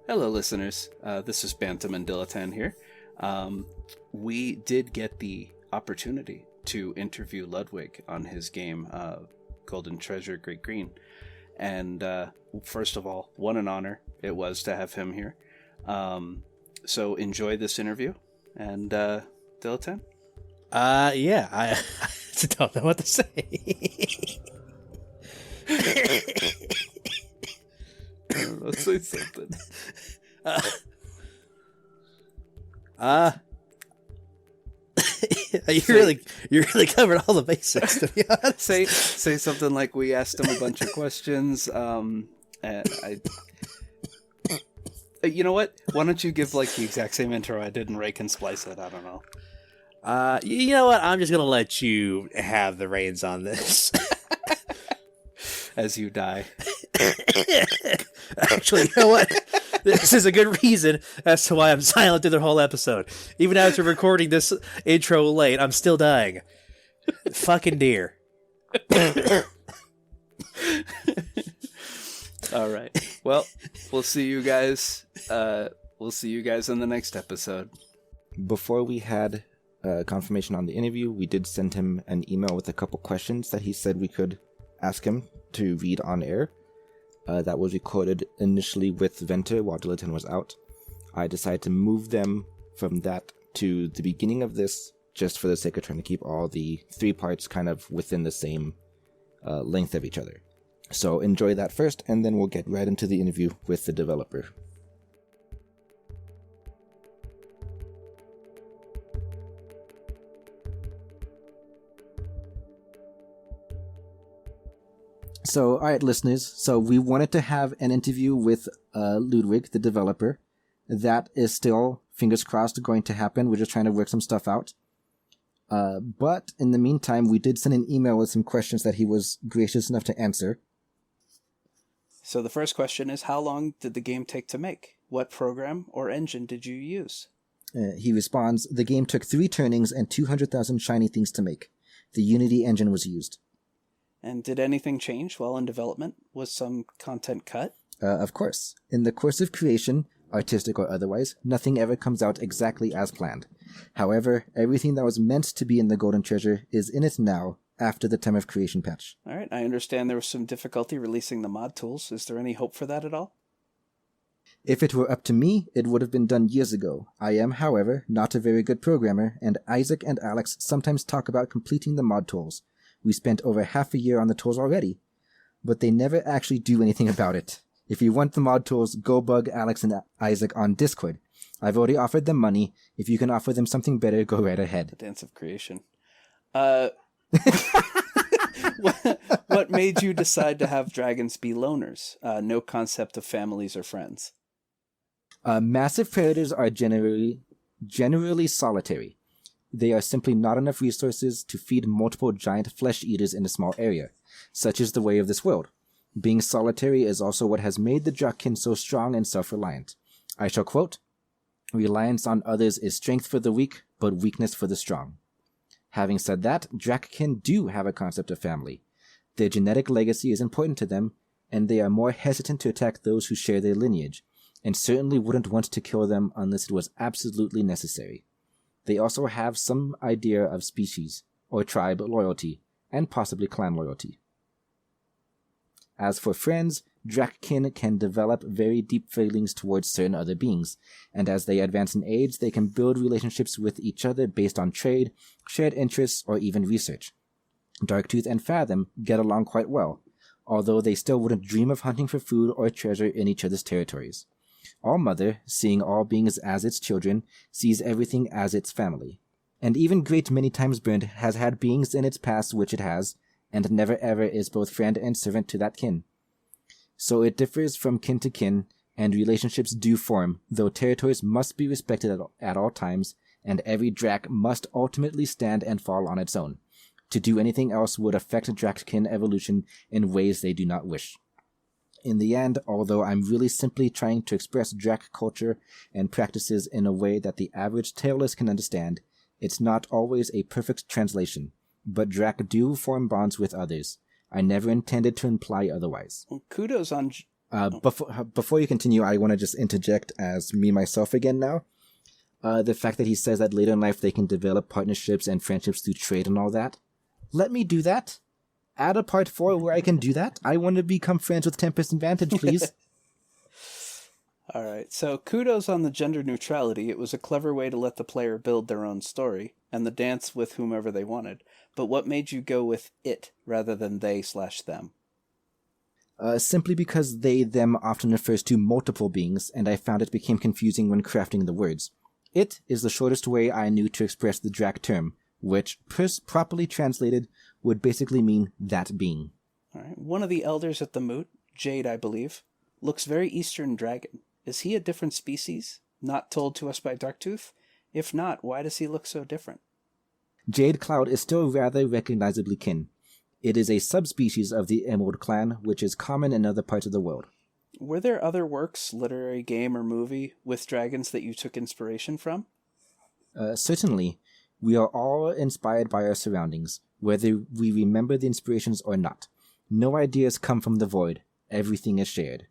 Hello, listeners. This is Bantam and Dilettante here. We did get the opportunity to interview Ludwig on his game, Golden Treasure Great Green. And first of all, what an honor it was to have him here. So enjoy this interview. And Dilettante? Yeah, I don't know what to say. Let's say something. You really covered all the basics, to be honest. Say something like we asked him a bunch of questions. You know what? Why don't you give like the exact same intro I did and Ray can splice it? I don't know. You know what? I'm just gonna let you have the reins on this. As you die. Actually, you know what? This is a good reason as to why I'm silent through the whole episode. Even after recording this intro late, I'm still dying. Fucking deer. All right. Well, we'll see you guys. We'll see you guys in the next episode. Before we had confirmation on the interview, we did send him an email with a couple questions that he said we could ask him to read on air. That was recorded initially with Venter while Dilettante was out. I decided to move them from that to the beginning of this, just for the sake of trying to keep all the three parts kind of within the same length of each other. So enjoy that first, and then we'll get right into the interview with the developer. So, all right, listeners. So we wanted to have an interview with Ludwig, the developer. That is still, fingers crossed, going to happen. We're just trying to work some stuff out. But in the meantime, we did send an email with some questions that he was gracious enough to answer. So the first question is, how long did the game take to make? What program or engine did you use? He responds, the game took 3 turnings and 200,000 shiny things to make. The Unity engine was used. And did anything change while in development? Was some content cut? Of course. In the course of creation, artistic or otherwise, nothing ever comes out exactly as planned. However, everything that was meant to be in the Golden Treasure is in it now, after the time of creation patch. All right, I understand there was some difficulty releasing the mod tools. Is there any hope for that at all? If it were up to me, it would have been done years ago. I am, however, not a very good programmer, and Isaac and Alex sometimes talk about completing the mod tools. We spent over half a year on the tools already, but they never actually do anything about it. If you want the mod tools, go bug Alex and Isaac on Discord. I've already offered them money. If you can offer them something better, go right ahead. The dance of creation. What made you decide to have dragons be loners? No concept of families or friends. Massive predators are generally solitary. They are simply not enough resources to feed multiple giant flesh eaters in a small area. Such is the way of this world. Being solitary is also what has made the Drakkin so strong and self-reliant. I shall quote, "Reliance on others is strength for the weak, but weakness for the strong." Having said that, Drakkin do have a concept of family. Their genetic legacy is important to them, and they are more hesitant to attack those who share their lineage, and certainly wouldn't want to kill them unless it was absolutely necessary. They also have some idea of species, or tribe loyalty, and possibly clan loyalty. As for friends, Drakkin can develop very deep feelings towards certain other beings, and as they advance in age, they can build relationships with each other based on trade, shared interests, or even research. Darktooth and Fathom get along quite well, although they still wouldn't dream of hunting for food or treasure in each other's territories. All-Mother, seeing all beings as its children, sees everything as its family. And even Great Many Times Burned has had beings in its past which it has, and never ever is both friend and servant to that kin. So it differs from kin to kin, and relationships do form, though territories must be respected at all times, and every Drak must ultimately stand and fall on its own. To do anything else would affect Drakkin evolution in ways they do not wish. In the end, although I'm really simply trying to express Drak culture and practices in a way that the average tailless can understand, it's not always a perfect translation, but Drak do form bonds with others. I never intended to imply otherwise. Well, kudos on Before you continue, I want to just interject as me myself again now. The fact that he says that later in life they can develop partnerships and friendships through trade and all that. Let me do that. Add a part 4 where I can do that. I want to become friends with Tempest and Vantage, please. All right, so kudos on the gender neutrality. It was a clever way to let the player build their own story and the dance with whomever they wanted. But what made you go with it rather than they/them? Simply because they, them often refers to multiple beings, and I found it became confusing when crafting the words. It is the shortest way I knew to express the Drak term, which, properly translated, would basically mean that being. All right. One of the elders at the moot, Jade, I believe, looks very Eastern dragon. Is he a different species, not told to us by Darktooth? If not, why does he look so different? Jade Cloud is still rather recognizably kin. It is a subspecies of the Emerald clan, which is common in other parts of the world. Were there other works, literary, game, or movie, with dragons that you took inspiration from? Certainly. We are all inspired by our surroundings, whether we remember the inspirations or not. No ideas come from the void. Everything is shared.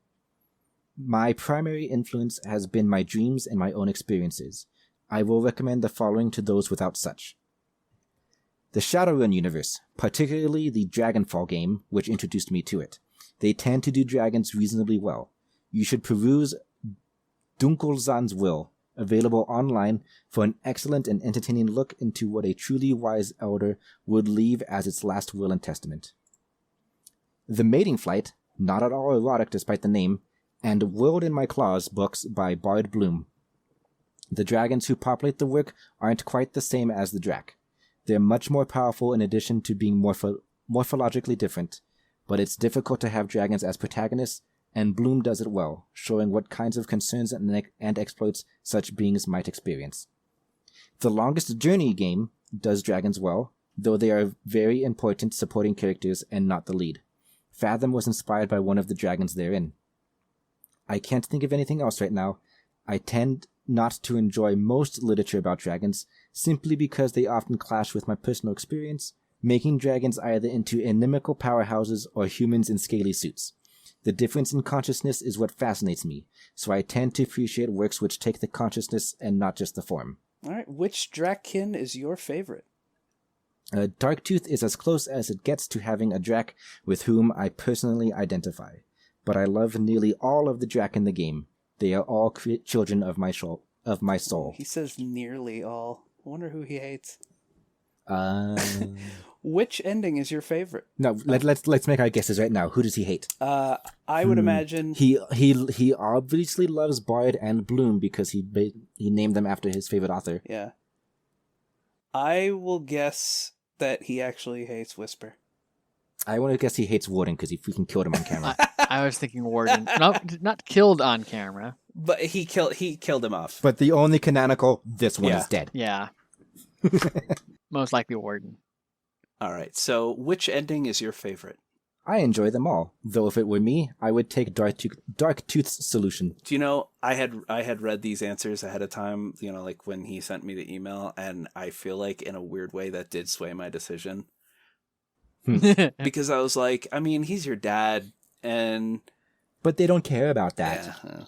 My primary influence has been my dreams and my own experiences. I will recommend the following to those without such. The Shadowrun universe, particularly the Dragonfall game, which introduced me to it. They tend to do dragons reasonably well. You should peruse Dunkelzan's Will, available online, for an excellent and entertaining look into what a truly wise elder would leave as its last will and testament. The Mating Flight, not at all erotic despite the name, and World in My Claws books by Bard Bloom. The dragons who populate the work aren't quite the same as the Drak. They're much more powerful in addition to being morphologically different, but it's difficult to have dragons as protagonists, and Bloom does it well, showing what kinds of concerns and exploits such beings might experience. The Longest Journey game does dragons well, though they are very important supporting characters and not the lead. Fathom was inspired by one of the dragons therein. I can't think of anything else right now. I tend not to enjoy most literature about dragons, simply because they often clash with my personal experience, making dragons either into inimical powerhouses or humans in scaly suits. The difference in consciousness is what fascinates me, so I tend to appreciate works which take the consciousness and not just the form. All right, which Drakkin is your favorite? Darktooth is as close as it gets to having a Drak with whom I personally identify, but I love nearly all of the Drak in the game. They are all children of my soul. He says nearly all. I wonder who he hates. Which ending is your favorite? No, let's make our guesses right now. Who does he hate? I would imagine he obviously loves Bard and Bloom because he named them after his favorite author. Yeah. I will guess that he actually hates Whisper. I want to guess he hates Warden because he freaking killed him on camera. I was thinking Warden. Not killed on camera. But he killed him off. But the only canonical, this one is dead. Yeah. Most likely Warden. All right, so which ending is your favorite? I enjoy them all, though if it were me, I would take Darktooth's solution. Do you know, I had read these answers ahead of time, like when he sent me the email, and I feel like in a weird way that did sway my decision. Because I was like, I mean, he's your dad, and... But they don't care about that. Yeah.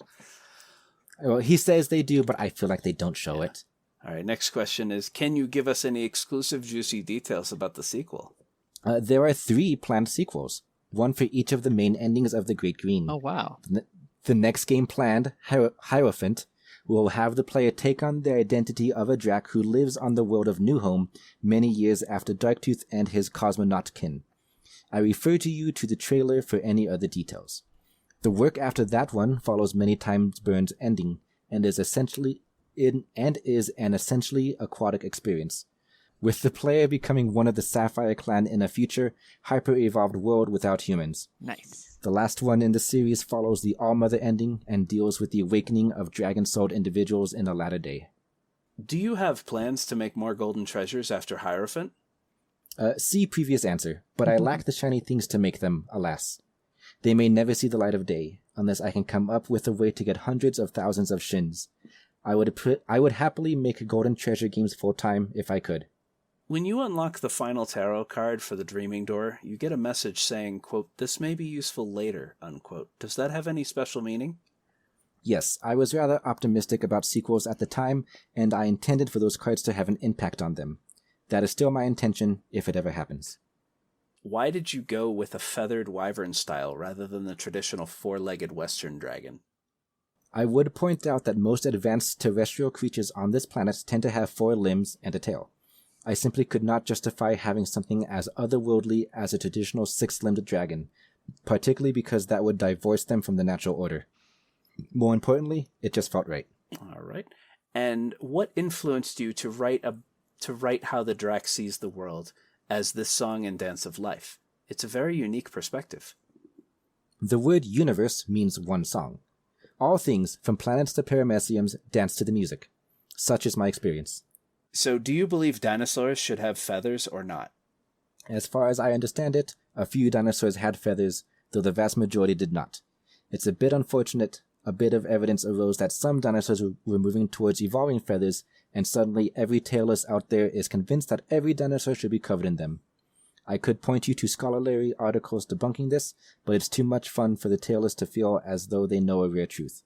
Well, he says they do, but I feel like they don't show it. All right, next question is, can you give us any exclusive juicy details about the sequel? There are 3 planned sequels, one for each of the main endings of The Great Green. Oh, wow. The next game planned, Hierophant, will have the player take on the identity of a Drak who lives on the world of New Home many years after Darktooth and his cosmonaut kin. I refer to you to the trailer for any other details. The work after that one follows Many Times Burned's ending and is an essentially aquatic experience, with the player becoming one of the Sapphire clan in a future, hyper-evolved world without humans. Nice. The last one in the series follows the All-Mother ending and deals with the awakening of dragon-souled individuals in the latter day. Do you have plans to make more golden treasures after Hierophant? See previous answer, but I lack the shiny things to make them, alas. They may never see the light of day, unless I can come up with a way to get hundreds of thousands of shins. I would happily make golden treasure games full-time if I could. When you unlock the final tarot card for the Dreaming Door, you get a message saying, quote, "This may be useful later," unquote. Does that have any special meaning? Yes, I was rather optimistic about sequels at the time, and I intended for those cards to have an impact on them. That is still my intention, if it ever happens. Why did you go with a feathered wyvern style rather than the traditional four-legged Western dragon? I would point out that most advanced terrestrial creatures on this planet tend to have 4 limbs and a tail. I simply could not justify having something as otherworldly as a traditional 6-limbed dragon, particularly because that would divorce them from the natural order. More importantly, it just felt right. All right. And what influenced you to write how the Drac sees the world as this song and dance of life? It's a very unique perspective. The word universe means one song. All things, from planets to parameciums, dance to the music. Such is my experience. So do you believe dinosaurs should have feathers or not? As far as I understand it, a few dinosaurs had feathers, though the vast majority did not. It's a bit unfortunate. A bit of evidence arose that some dinosaurs were moving towards evolving feathers, and suddenly every tailless out there is convinced that every dinosaur should be covered in them. I could point you to scholarly articles debunking this, but it's too much fun for the tailless to feel as though they know a rare truth.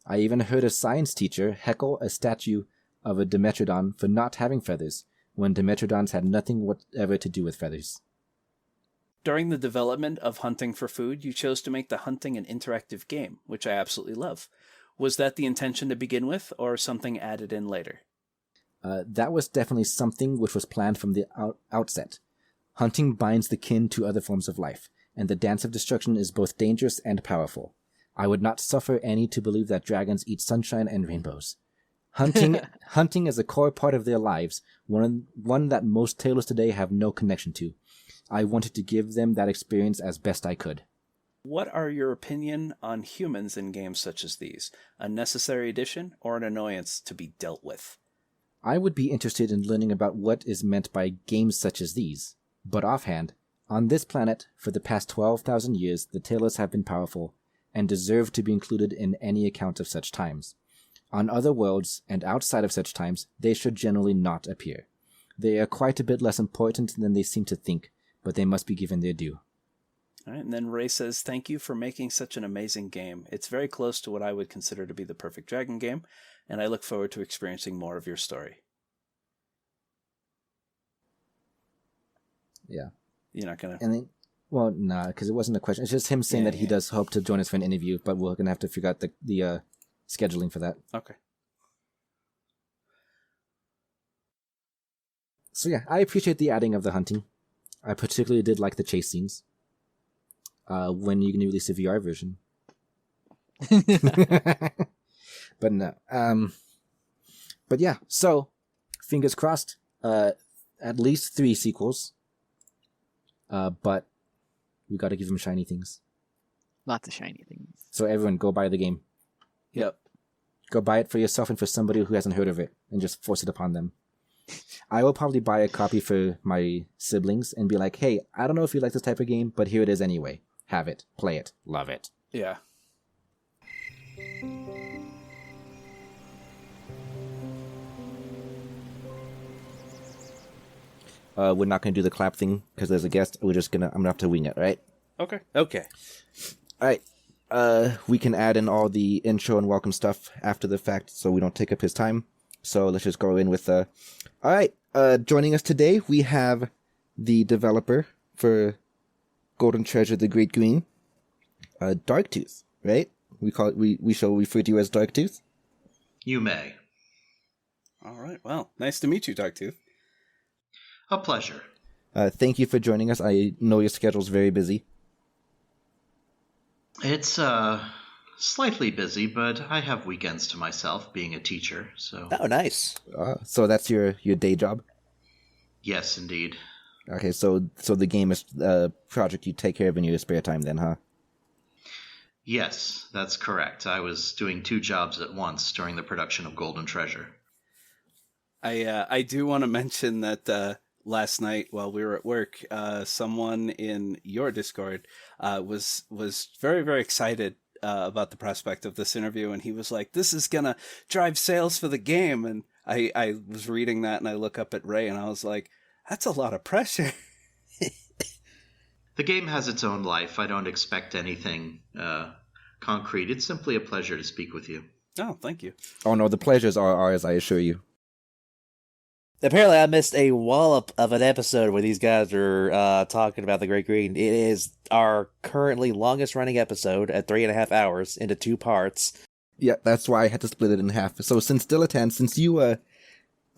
I even heard a science teacher heckle a statue of a Dimetrodon for not having feathers, when Dimetrodons had nothing whatever to do with feathers. During the development of Hunting for Food, you chose to make the hunting an interactive game, which I absolutely love. Was that the intention to begin with, or something added in later? That was definitely something which was planned from the outset. Hunting binds the kin to other forms of life, and the dance of destruction is both dangerous and powerful. I would not suffer any to believe that dragons eat sunshine and rainbows. Hunting is a core part of their lives, one that most tailors today have no connection to. I wanted to give them that experience as best I could. What are your opinion on humans in games such as these? A necessary addition or an annoyance to be dealt with? I would be interested in learning about what is meant by games such as these. But offhand, on this planet, for the past 12,000 years, the tailors have been powerful, and deserve to be included in any account of such times. On other worlds, and outside of such times, they should generally not appear. They are quite a bit less important than they seem to think, but they must be given their due. All right, and then Ray says, "Thank you for making such an amazing game. It's very close to what I would consider to be the perfect dragon game, and I look forward to experiencing more of your story." Yeah. You're not going to... And then, well, nah, because it wasn't a question. It's just him saying that he does hope to join us for an interview, but we're going to have to figure out the scheduling for that. Okay. So yeah, I appreciate the adding of the hunting. I particularly did like the chase scenes. When you can release a VR version. But no. But yeah, so fingers crossed. At least 3 sequels. But we got to give them shiny things. Lots of shiny things. So everyone, go buy the game. Yep. Go buy it for yourself and for somebody who hasn't heard of it, and just force it upon them. I will probably buy a copy for my siblings and be like, "Hey, I don't know if you like this type of game, but here it is anyway. Have it, play it, love it." Yeah. We're not going to do the clap thing because there's a guest. I'm gonna have to wing it, right? Okay. All right. We can add in all the intro and welcome stuff after the fact, so we don't take up his time. So let's just go in with all right. Joining us today, we have the developer for Golden Treasure: The Great Green, Darktooth, right? We shall refer to you as Darktooth. You may. All right. Well, nice to meet you, Darktooth. A pleasure. Thank you for joining us. I know your schedule's very busy. It's slightly busy, but I have weekends to myself, being a teacher, so... Oh, nice. So that's your day job? Yes, indeed. Okay, so the game is a project you take care of in your spare time then, huh? Yes, that's correct. I was doing 2 jobs at once during the production of Golden Treasure. I do want to mention that last night while we were at work, someone in your Discord was very, very excited about the prospect of this interview, and he was like, "This is gonna drive sales for the game." And I was reading that, and I look up at Ray, and I was like, That's a lot of pressure. The game has its own life. I don't expect anything concrete. It's simply a pleasure to speak with you. Oh, thank you. Oh no, the pleasures are ours, I assure you. Apparently, I missed a wallop of an episode where these guys are talking about the Great Green. It is our currently longest running episode at 3.5 hours into 2 parts. Yeah, that's why I had to split it in half. So since Dilettant, since you were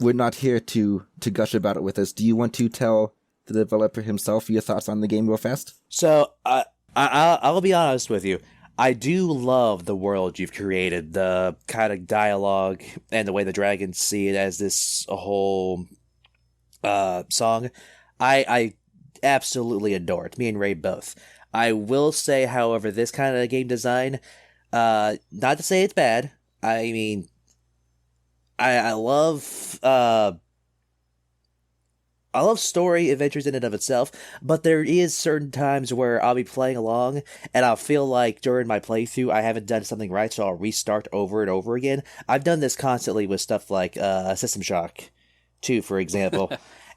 not here to gush about it with us, do you want to tell the developer himself your thoughts on the game real fast? So, I'll be honest with you. I do love the world you've created, the kind of dialogue and the way the dragons see it as this whole song. I absolutely adore it. Me and Ray both. I will say, however, this kind of game design, not to say it's bad. I mean, I love story adventures in and of itself, but there is certain times where I'll be playing along and I'll feel like during my playthrough I haven't done something right, so I'll restart over and over again. I've done this constantly with stuff like System Shock 2, for example,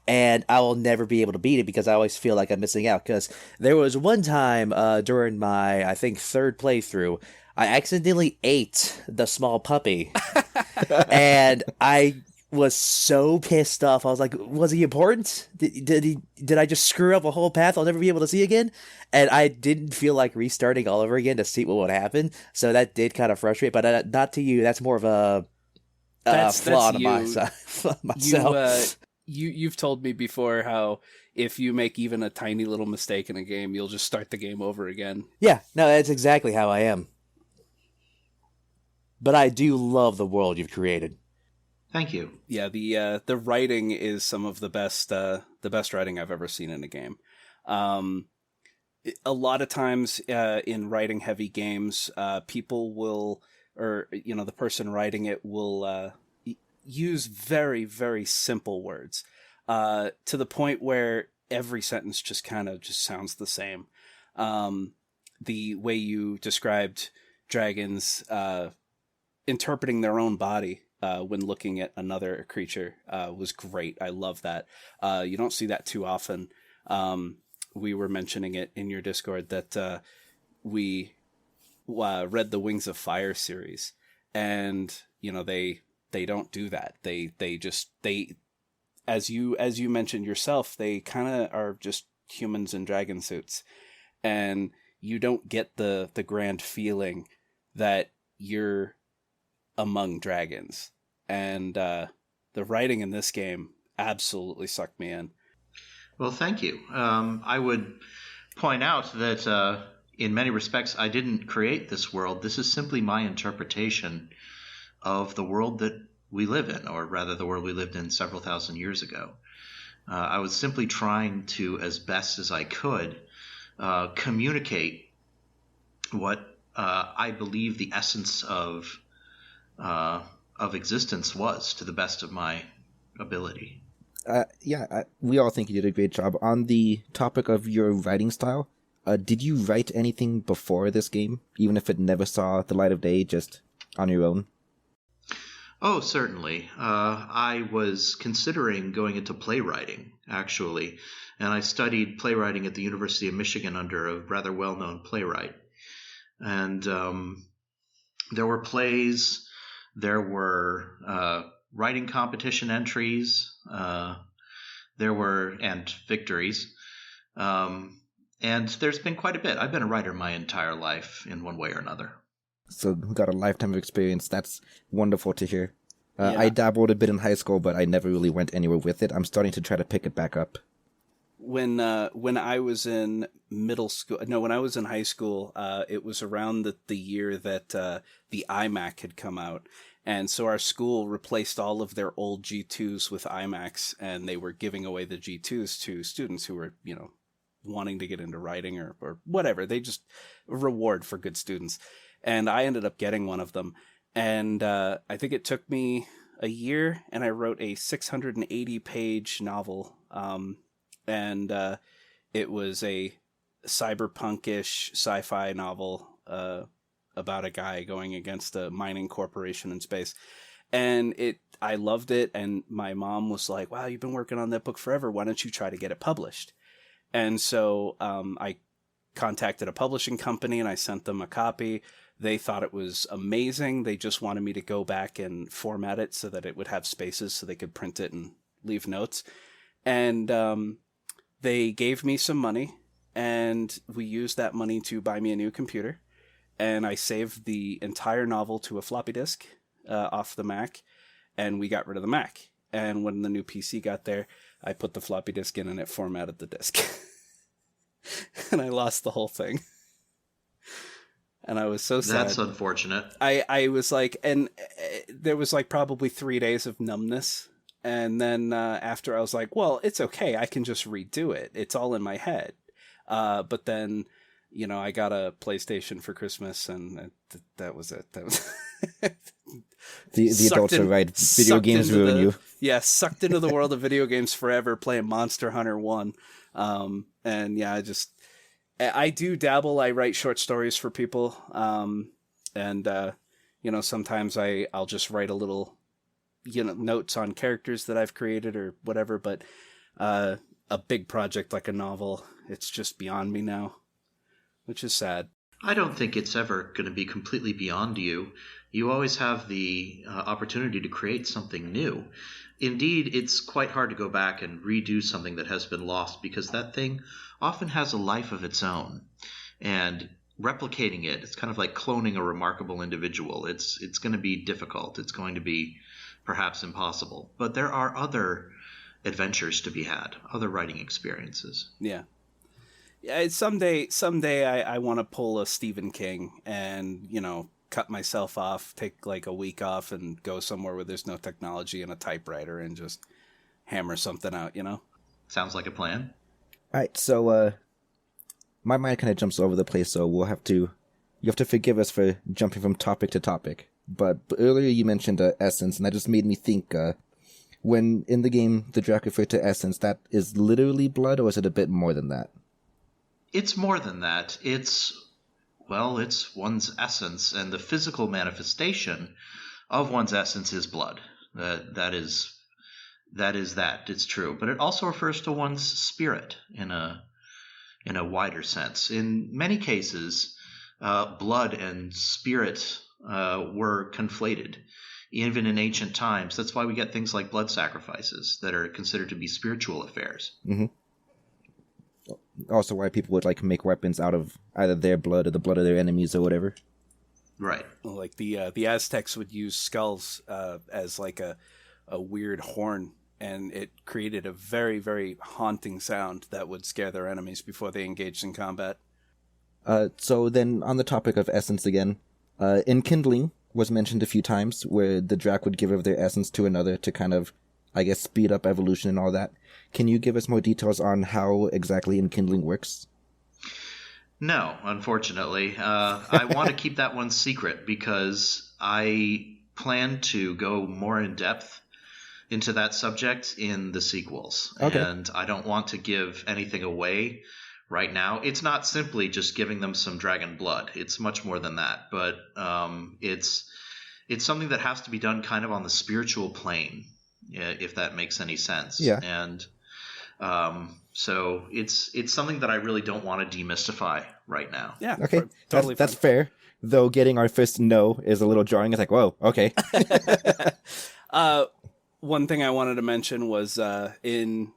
and I will never be able to beat it because I always feel like I'm missing out. Because there was one time during my, I think, 3rd playthrough, I accidentally ate the small puppy, and I was so pissed off. I was like, was he important? Did I just screw up a whole path I'll never be able to see again? And I didn't feel like restarting all over again to see what would happen. So that did kind of frustrate, but not to you. That's more of a flaw to myself. You've told me before how if you make even a tiny little mistake in a game, you'll just start the game over again. Yeah, no, that's exactly how I am. But I do love the world you've created. Thank you. Yeah, the writing is some of the best writing I've ever seen in a game. A lot of times in writing heavy games, people will, or the person writing it will use very, very simple words to the point where every sentence just kind of just sounds the same. The way you described dragons interpreting their own body when looking at another creature was great. I love that. You don't see that too often. We were mentioning it in your Discord that we read the Wings of Fire series, and they don't do that. They as you mentioned yourself, they kind of are just humans in dragon suits, and you don't get the grand feeling that you're among dragons. And the writing in this game absolutely sucked me in. Well, thank you. I would point out that in many respects I didn't create this world. This is simply my interpretation of the world that we live in, or rather the world we lived in several thousand years ago. I was simply trying to, as best as I could, communicate what I believe the essence of existence was to the best of my ability. We all think you did a great job. On the topic of your writing style, did you write anything before this game, even if it never saw the light of day, just on your own? Oh, certainly. I was considering going into playwriting, actually, and I studied playwriting at the University of Michigan under a rather well-known playwright. And there were plays, there were writing competition entries, there were, and victories, and there's been quite a bit. I've been a writer my entire life in one way or another. So we got a lifetime of experience. That's wonderful to hear. Yeah. I dabbled a bit in high school, but I never really went anywhere with it. I'm starting to try to pick it back up. When I was in when I was in high school, it was around the year that the iMac had come out. And so our school replaced all of their old G2s with iMacs, and they were giving away the G2s to students who were, wanting to get into writing or whatever. They just reward for good students. And I ended up getting one of them. And I think it took me a year, and I wrote a 680-page novel. And it was a cyberpunkish sci-fi novel about a guy going against a mining corporation in space. And I loved it, and my mom was like, wow, you've been working on that book forever. Why don't you try to get it published? And so I contacted a publishing company, and I sent them a copy. They thought it was amazing. They just wanted me to go back and format it so that it would have spaces so they could print it and leave notes. And they gave me some money, and we used that money to buy me a new computer. And I saved the entire novel to a floppy disk off the Mac, and we got rid of the Mac. And when the new PC got there, I put the floppy disk in, and it formatted the disk. And I lost the whole thing. And I was so sad. That's unfortunate. I was like, and there was like probably 3 days of numbness. And then after I was like, well, it's okay. I can just redo it. It's all in my head. But then, you know, I got a PlayStation for Christmas, and that was it. That was the adults are right. Video games ruin you. Yeah, sucked into the world of video games forever, playing Monster Hunter 1. And yeah, I do dabble. I write short stories for people. And you know, sometimes I'll just write a little, you know, notes on characters that I've created or whatever. But a big project like a novel, it's just beyond me now, which is sad. I don't think it's ever going to be completely beyond you. You always have the opportunity to create something new. Indeed, it's quite hard to go back and redo something that has been lost, because that thing often has a life of its own. And replicating it, it's kind of like cloning a remarkable individual. It's going to be difficult. It's going to be perhaps impossible. But there are other adventures to be had, other writing experiences. Yeah. Yeah, someday I want to pull a Stephen King and, you know, cut myself off, take like a week off and go somewhere where there's no technology and a typewriter and just hammer something out, you know? Sounds like a plan. All right, so my mind kind of jumps over the place, so you have to forgive us for jumping from topic to topic. But earlier you mentioned essence, and that just made me think, when in the game the Drac referred to essence, that is literally blood, or is it a bit more than that? It's more than that. It's one's essence, and the physical manifestation of one's essence is blood. That is that. It's true. But it also refers to one's spirit in a wider sense. In many cases, blood and spirit were conflated, even in ancient times. That's why we get things like blood sacrifices that are considered to be spiritual affairs. Mm-hmm. Also why people would like make weapons out of either their blood or the blood of their enemies or whatever. Right. Like the Aztecs would use skulls as like a weird horn, and it created a very, very haunting sound that would scare their enemies before they engaged in combat. So then on the topic of essence again, enkindling was mentioned a few times, where the Drac would give of their essence to another to kind of, I guess, speed up evolution and all that. Can you give us more details on how exactly enkindling works? No, unfortunately. I want to keep that one secret, because I plan to go more in depth into that subject in the sequels. Okay. And I don't want to give anything away right now. It's not simply just giving them some dragon blood. It's much more than that. But it's something that has to be done kind of on the spiritual plane, if that makes any sense. Yeah. And so it's something that I really don't want to demystify right now. Yeah. Okay. Totally that's fair. Though getting our first no is a little jarring. It's like, whoa, okay. One thing I wanted to mention was in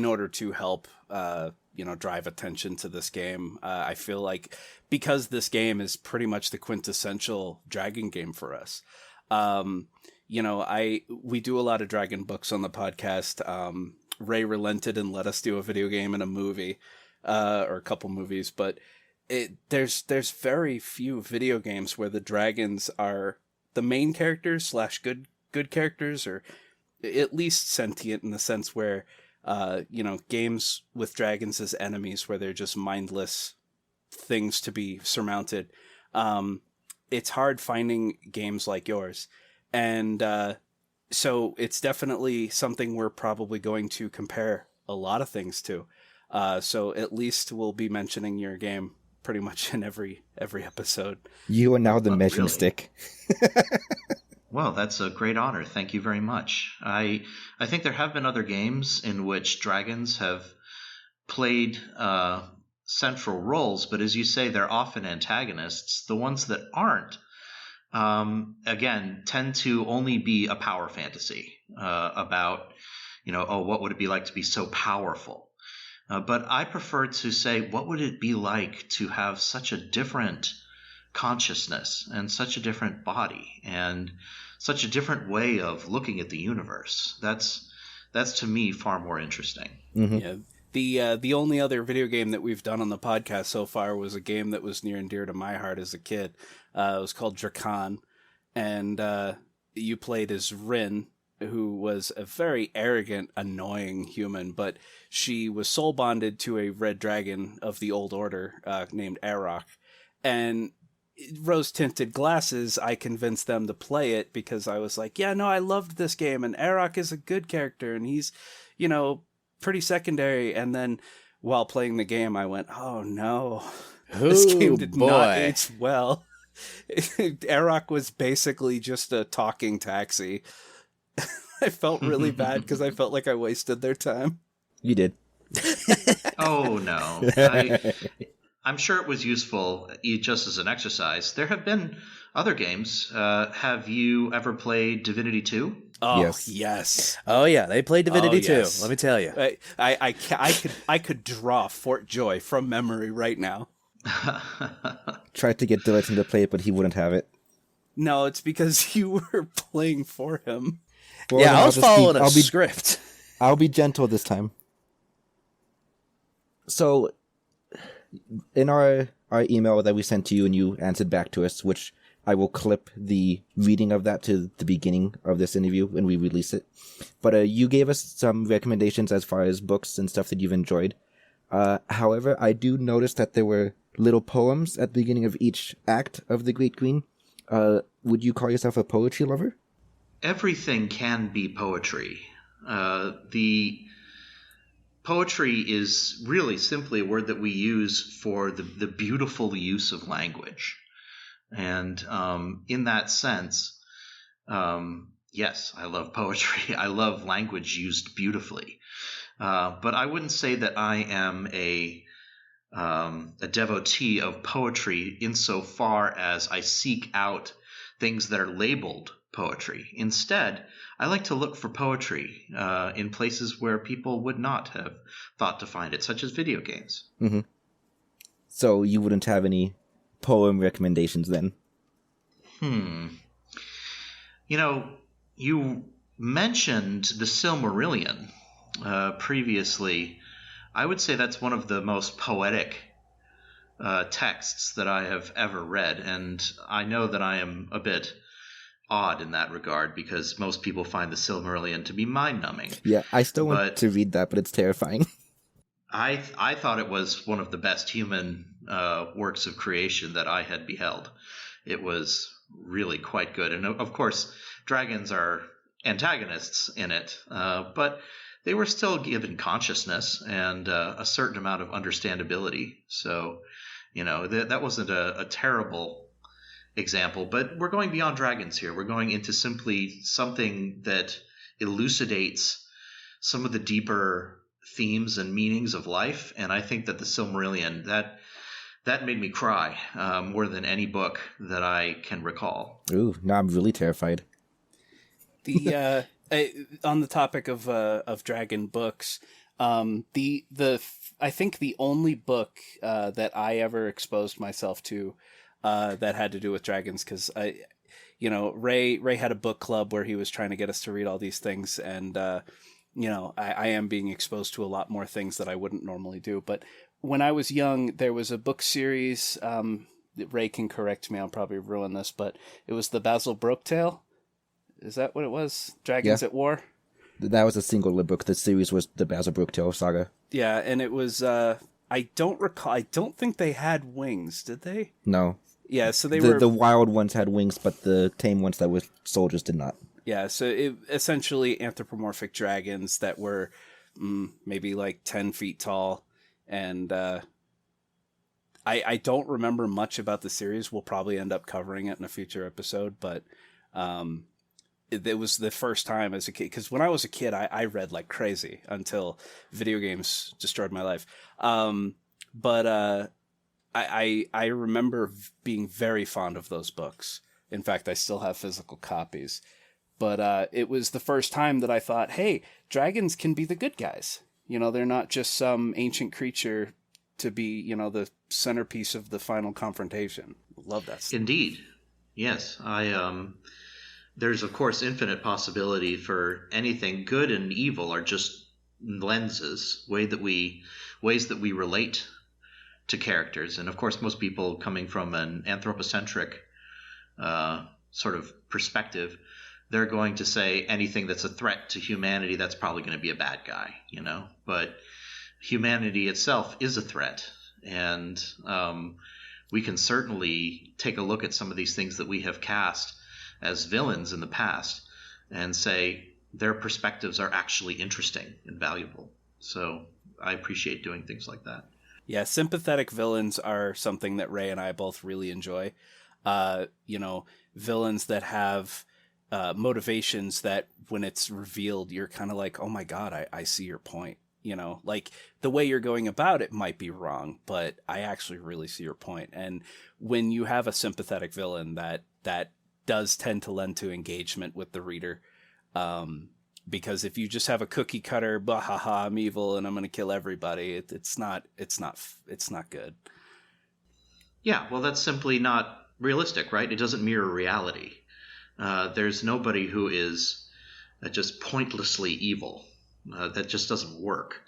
order to help drive attention to this game, I feel like because this game is pretty much the quintessential dragon game for us. We do a lot of dragon books on the podcast. Ray relented and let us do a video game and a movie, or a couple movies, but there's very few video games where the dragons are the main characters / good characters, or at least sentient in the sense where, games with dragons as enemies where they're just mindless things to be surmounted. It's hard finding games like yours. And so it's definitely something we're probably going to compare a lot of things to. So at least we'll be mentioning your game pretty much in every episode. You are now the measuring stick. Well, that's a great honor. Thank you very much. I think there have been other games in which dragons have played central roles, but as you say, they're often antagonists. The ones that aren't, again, tend to only be a power fantasy about, oh, what would it be like to be so powerful? But I prefer to say, what would it be like to have such a different consciousness and such a different body and such a different way of looking at the universe? That's to me far more interesting. Yeah. The only other video game that we've done on the podcast so far was a game that was near and dear to my heart as a kid. It was called Drakon, and you played as Rin, who was a very arrogant, annoying human, but she was soul bonded to a red dragon of the old order named Arok. And rose-tinted glasses, I convinced them to play it because I was like, yeah, no, I loved this game, and Arok is a good character, and he's, pretty secondary. And then while playing the game, I went, oh no, this game did not age well. Arok was basically just a talking taxi. I felt really bad because I felt like I wasted their time. You did. Oh, no. I'm sure it was useful just as an exercise. There have been other games. Have you ever played Divinity 2? Oh, yes. Oh, yeah. They played Divinity 2. Let me tell you. I could draw Fort Joy from memory right now. Tried to get Diligent to play it, but he wouldn't have it. No, it's because you were playing for him. Well, yeah, I was following a script. I'll be gentle this time. So, in our email that we sent to you and you answered back to us, which I will clip the reading of that to the beginning of this interview when we release it. But you gave us some recommendations as far as books and stuff that you've enjoyed. However, I do notice that there were little poems at the beginning of each act of The Great Queen. Would you call yourself a poetry lover? Everything can be poetry. The poetry is really simply a word that we use for the beautiful use of language. And in that sense, yes, I love poetry. I love language used beautifully. But I wouldn't say that I am a devotee of poetry insofar as I seek out things that are labeled poetry. Instead, I like to look for poetry in places where people would not have thought to find it, such as video games. Mm-hmm. So you wouldn't have any poem recommendations then? You mentioned the Silmarillion previously. I would say that's one of the most poetic texts that I have ever read, and I know that I am a bit odd in that regard because most people find the Silmarillion to be mind-numbing. Yeah, I still want to read that, but it's terrifying. I thought it was one of the best human works of creation that I had beheld. It was really quite good. And of course, dragons are antagonists in it, but they were still given consciousness and a certain amount of understandability. So, that wasn't a terrible example. But we're going beyond dragons here. We're going into simply something that elucidates some of the deeper themes and meanings of life. And I think that the Silmarillion, that made me cry more than any book that I can recall. Ooh, now I'm really terrified. The on the topic of dragon books, I think the only book that I ever exposed myself to that had to do with dragons, because Ray had a book club where he was trying to get us to read all these things, and I am being exposed to a lot more things that I wouldn't normally do. But when I was young, there was a book series. Ray can correct me; I'll probably ruin this, but it was the Basil Broke tale. Is that what it was? Dragons at War? That was a single book. The series was the Basil Brook Tale saga. Yeah, and it was, I don't recall, I don't think they had wings, did they? No. Yeah, so they were... The wild ones had wings, but the tame ones that were soldiers did not. Yeah, so it essentially anthropomorphic dragons that were maybe like 10 feet tall, and I don't remember much about the series. We'll probably end up covering it in a future episode, but it was the first time as a kid, because when I was a kid, I read like crazy until video games destroyed my life. But I remember being very fond of those books. In fact, I still have physical copies. But it was the first time that I thought, hey, dragons can be the good guys. They're not just some ancient creature to be, the centerpiece of the final confrontation. Love that stuff. Indeed. Yes. There's, of course, infinite possibility for anything. Good and evil are just lenses, ways that we relate to characters. And, of course, most people coming from an anthropocentric sort of perspective, they're going to say anything that's a threat to humanity, that's probably going to be a bad guy, But humanity itself is a threat. And we can certainly take a look at some of these things that we have cast as villains in the past and say their perspectives are actually interesting and valuable. So I appreciate doing things like that. Yeah, sympathetic villains are something that Ray and I both really enjoy. Villains that have motivations that when it's revealed, you're kind of like, oh my God, I see your point. Like the way you're going about it might be wrong, but I actually really see your point. And when you have a sympathetic villain, that does tend to lend to engagement with the reader. Because if you just have a cookie cutter, bahaha, I'm evil and I'm going to kill everybody, it's not good. Yeah, well, that's simply not realistic, right? It doesn't mirror reality. There's nobody who is just pointlessly evil. That just doesn't work.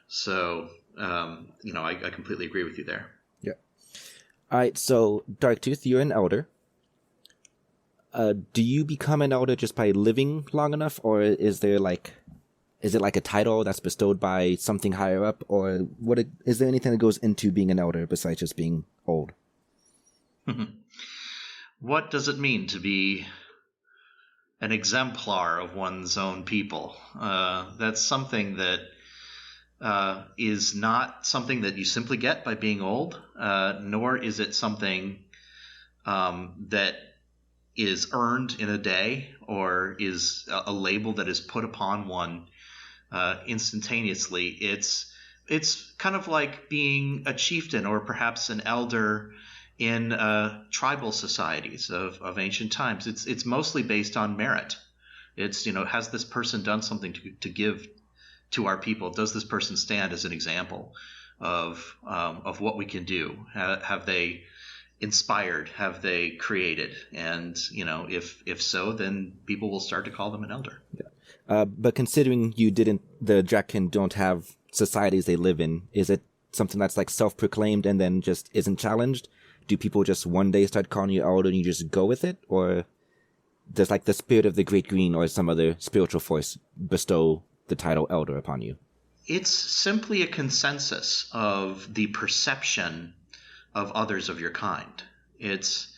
So, I completely agree with you there. Yeah. All right, so Darktooth, you're an elder. Do you become an elder just by living long enough, or is it like a title that's bestowed by something higher up, or is there anything that goes into being an elder besides just being old? What does it mean to be an exemplar of one's own people? That's something that is not something that you simply get by being old, nor is it something that is earned in a day or is a label that is put upon one instantaneously. It's kind of like being a chieftain or perhaps an elder in tribal societies of ancient times. It's mostly based on merit. It's, has this person done something to give to our people? Does this person stand as an example of what we can do? Have they inspired? Have they created? And if so, then people will start to call them an elder. Yeah. But considering the Draken don't have societies they live in, is it something that's like self-proclaimed and then just isn't challenged? Do people just one day start calling you elder and you just go with it, or does like the spirit of the Great Green or some other spiritual force bestow the title elder upon you? It's simply a consensus of the perception of others of your kind. It's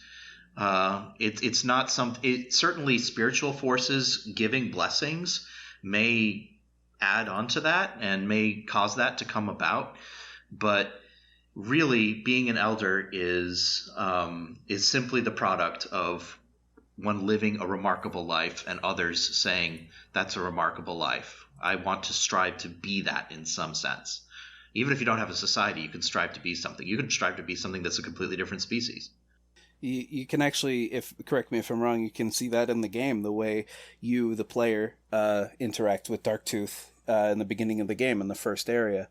not certainly spiritual forces giving blessings may add on to that and may cause that to come about, but really being an elder is simply the product of one living a remarkable life and others saying that's a remarkable life. I want to strive to be that in some sense. Even if you don't have a society, you can strive to be something. You can strive to be something that's a completely different species. You can actually, correct me if I'm wrong, you can see that in the game, the way you, the player, interact with Darktooth in the beginning of the game, in the first area.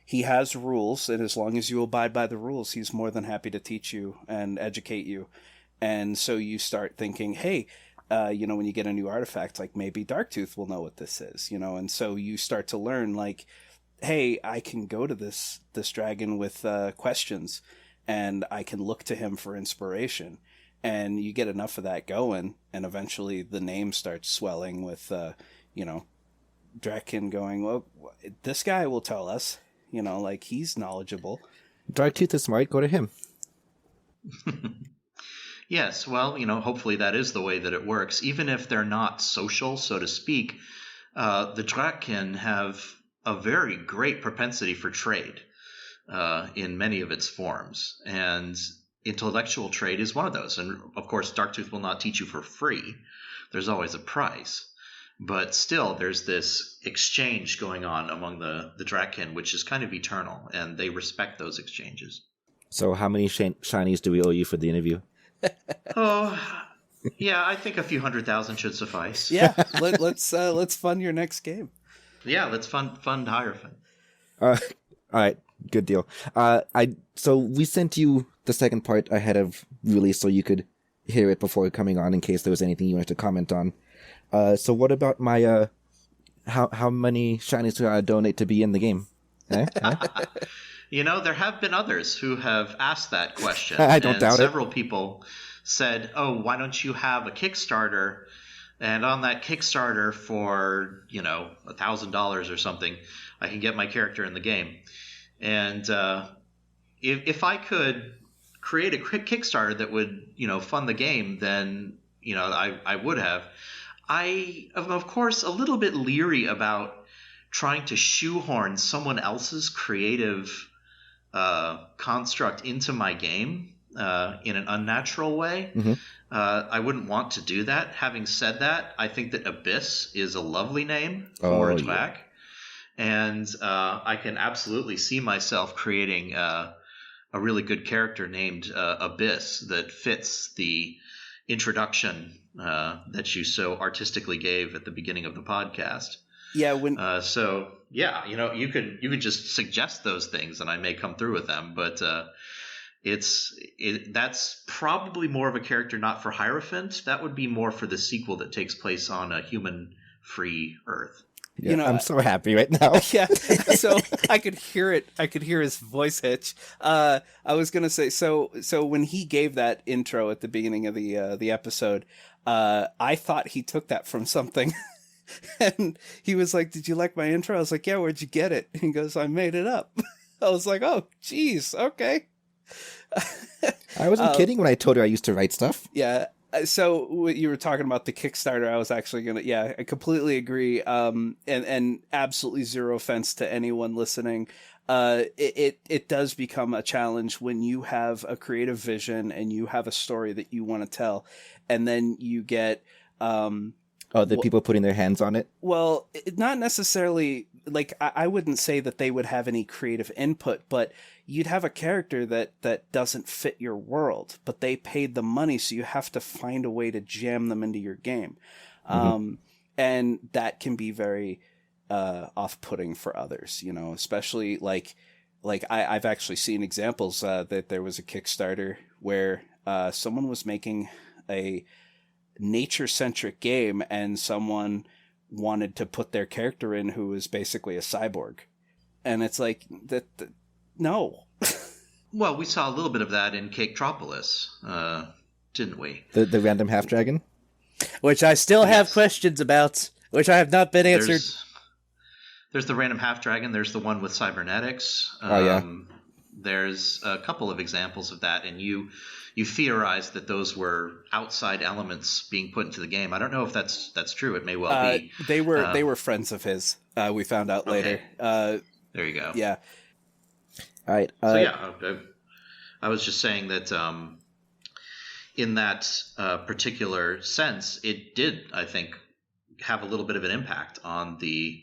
He has rules, and as long as you abide by the rules, he's more than happy to teach you and educate you. And so you start thinking, hey, when you get a new artifact, like maybe Darktooth will know what this is, and so you start to learn, like, hey, I can go to this dragon with questions, and I can look to him for inspiration. And you get enough of that going, and eventually the name starts swelling with, Draken going, well, this guy will tell us, like, he's knowledgeable. Darktooth is smart, go to him. Yes, well, hopefully that is the way that it works. Even if they're not social, so to speak, the Draken have a very great propensity for trade in many of its forms. And intellectual trade is one of those. And of course, Darktooth will not teach you for free. There's always a price. But still, there's this exchange going on among the Drakkin, which is kind of eternal, and they respect those exchanges. So how many shinies do we owe you for the interview? Oh, yeah, I think a few 100,000 should suffice. Yeah, let's fund your next game. Yeah, let's fund Hierophant. All right, good deal. So we sent you the second part ahead of release so you could hear it before coming on in case there was anything you wanted to comment on. So what about my how many shinies do I donate to be in the game? Eh? You know, there have been others who have asked that question. I don't doubt it. Several people said, "Oh, why don't you have a Kickstarter? And on that Kickstarter for, $1,000 or something, I can get my character in the game." And if I could create a quick Kickstarter that would, fund the game, then, I would have. I am, of course, a little bit leery about trying to shoehorn someone else's creative construct into my game in an unnatural way. Mm-hmm. I wouldn't want to do that. Having said that, I think that Abyss is a lovely name for a Drak. And I can absolutely see myself creating a really good character named Abyss that fits the introduction that you so artistically gave at the beginning of the podcast. Yeah, you can just suggest those things and I may come through with them, but that's probably more of a character not for Hierophant. That would be more for the sequel that takes place on a human-free Earth. Yeah, I'm so happy right now. Yeah, so I could hear it. I could hear his voice hitch. I was gonna say, so when he gave that intro at the beginning of the episode, I thought he took that from something, and he was like, "Did you like my intro?" I was like, "Yeah, where'd you get it?" He goes, "I made it up." I was like, "Oh, geez, okay." I wasn't kidding when I told her I used to write stuff. Yeah. So what you were talking about the Kickstarter, I was actually gonna, I completely agree. And absolutely zero offense to anyone listening. It does become a challenge when you have a creative vision and you have a story that you want to tell, and then you get, the people putting their hands on it. Well, not necessarily. Like I wouldn't say that they would have any creative input, but you'd have a character that doesn't fit your world, but they paid the money, so you have to find a way to jam them into your game. Mm-hmm. And that can be very off-putting for others, especially like I've actually seen examples that there was a Kickstarter where someone was making a nature-centric game and someone wanted to put their character in who was basically a cyborg. And it's like, no. Well, we saw a little bit of that in Caketropolis, didn't we? The random half dragon? Which I still have questions about, which I have not been answered. There's the random half dragon. There's the one with cybernetics. There's a couple of examples of that, and you theorized that those were outside elements being put into the game. I don't know if that's true. It may well be. They were friends of his. We found out later. There you go. Yeah. All right. I was just saying that in that particular sense, it did, I think, have a little bit of an impact on the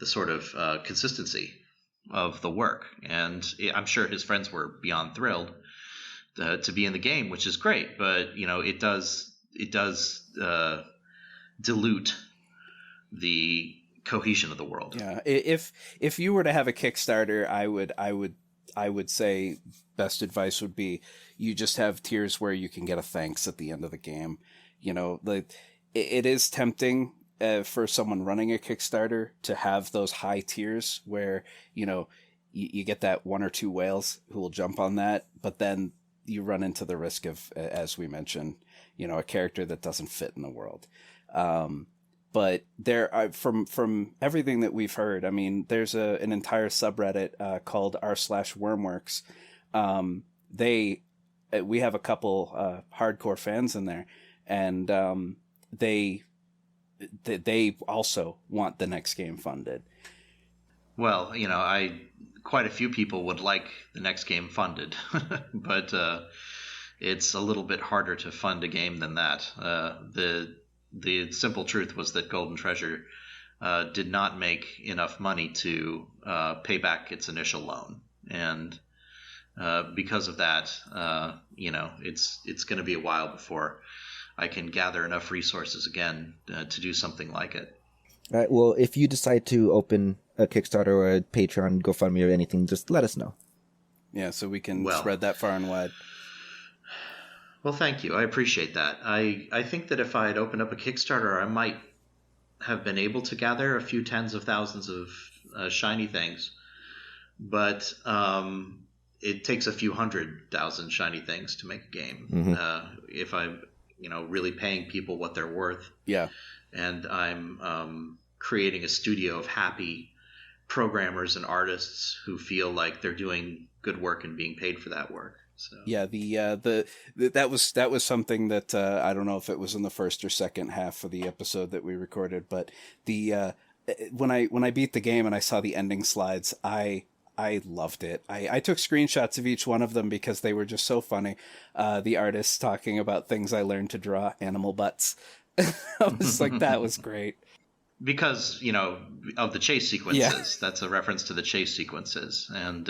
sort of consistency of the work. And I'm sure his friends were beyond thrilled to be in the game, which is great. But it does dilute the cohesion of the world. Yeah. If you were to have a Kickstarter, I would say best advice would be you just have tiers where you can get a thanks at the end of the game. It is tempting for someone running a Kickstarter to have those high tiers where you get that one or two whales who will jump on that, but then you run into the risk of, as we mentioned, a character that doesn't fit in the world. But there are, from everything that we've heard, I mean, there's an entire subreddit called r/Wormworks. We have a couple hardcore fans in there, and they also want the next game funded. Well, quite a few people would like the next game funded, but it's a little bit harder to fund a game than that. The simple truth was that Golden Treasure did not make enough money to pay back its initial loan, and because of that, it's going to be a while before I can gather enough resources again to do something like it. All right. Well, if you decide to open a Kickstarter or a Patreon, GoFundMe, or anything, just let us know. Yeah, so we can spread that far and wide. Well, thank you. I appreciate that. I think that if I had opened up a Kickstarter, I might have been able to gather a few tens of thousands of shiny things, but it takes a few 100,000 shiny things to make a game. Mm-hmm. If I'm, really paying people what they're worth. Yeah. And I'm creating a studio of happy programmers and artists who feel like they're doing good work and being paid for that work. So. Yeah, that was something that I don't know if it was in the first or second half of the episode that we recorded, but when I beat the game and I saw the ending slides, I loved it. I took screenshots of each one of them because they were just so funny. The artists talking about things I learned to draw, animal butts. I was like, that was great. Because, of the chase sequences. Yeah. That's a reference to the chase sequences. And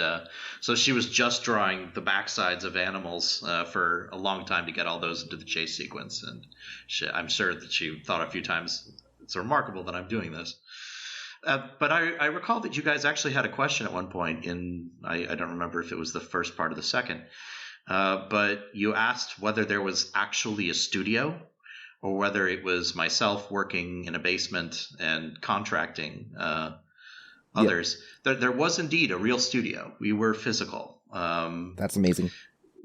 so she was just drawing the backsides of animals for a long time to get all those into the chase sequence. And I'm sure that she thought a few times, it's remarkable that I'm doing this. But I recall that you guys actually had a question at one point I don't remember if it was the first part of the second, but you asked whether there was actually a studio or whether it was myself working in a basement and contracting others. Yeah. There was indeed a real studio. We were physical. That's amazing.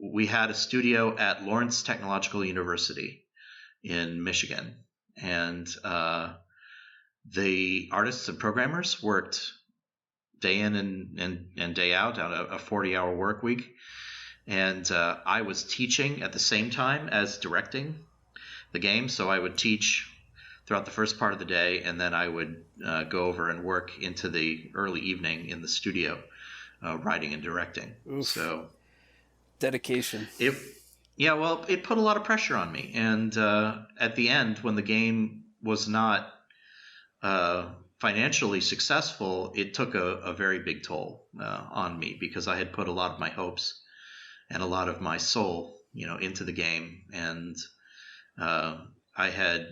We had a studio at Lawrence Technological University in Michigan, and the artists and programmers worked day in and day out on a 40-hour work week. And I was teaching at the same time as directing the game. So I would teach throughout the first part of the day, and then I would go over and work into the early evening in the studio, writing and directing. Oof. So dedication. It put a lot of pressure on me. And at the end, when the game was not financially successful, it took a very big toll on me because I had put a lot of my hopes and a lot of my soul, into the game, and I had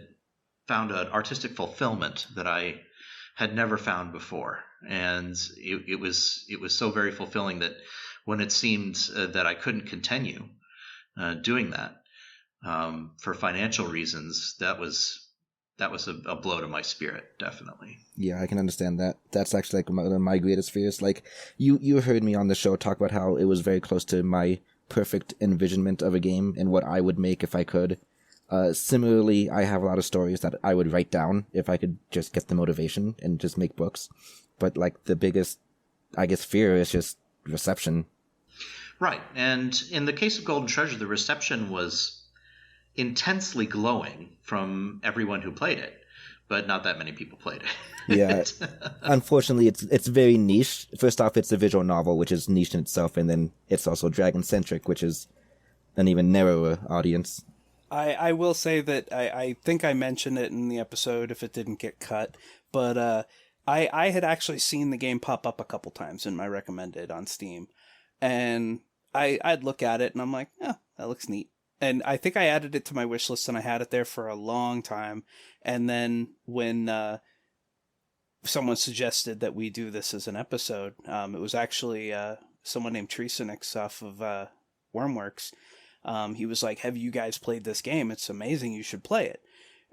found an artistic fulfillment that I had never found before, and it was so very fulfilling that when it seemed that I couldn't continue doing that for financial reasons, that was a blow to my spirit, definitely. Yeah, I can understand that. That's actually like one of my greatest fears. Like you heard me on the show talk about how it was very close to my perfect envisionment of a game and what I would make if I could. Similarly, I have a lot of stories that I would write down if I could just get the motivation and just make books. But like the biggest, I guess, fear is just reception. Right. And in the case of Golden Treasure, the reception was intensely glowing from everyone who played it, but not that many people played it. Yeah. Unfortunately, it's very niche. First off, it's a visual novel, which is niche in itself, and then it's also dragon-centric, which is an even narrower audience. I will say that I think I mentioned it in the episode if it didn't get cut, but I had actually seen the game pop up a couple times in my recommended on Steam, and I'd look at it and I'm like, yeah, that looks neat. And I think I added it to my wish list and I had it there for a long time. And then when someone suggested that we do this as an episode, it was actually someone named Tresenix off of Wormworks. He was like, have you guys played this game? It's amazing. You should play it.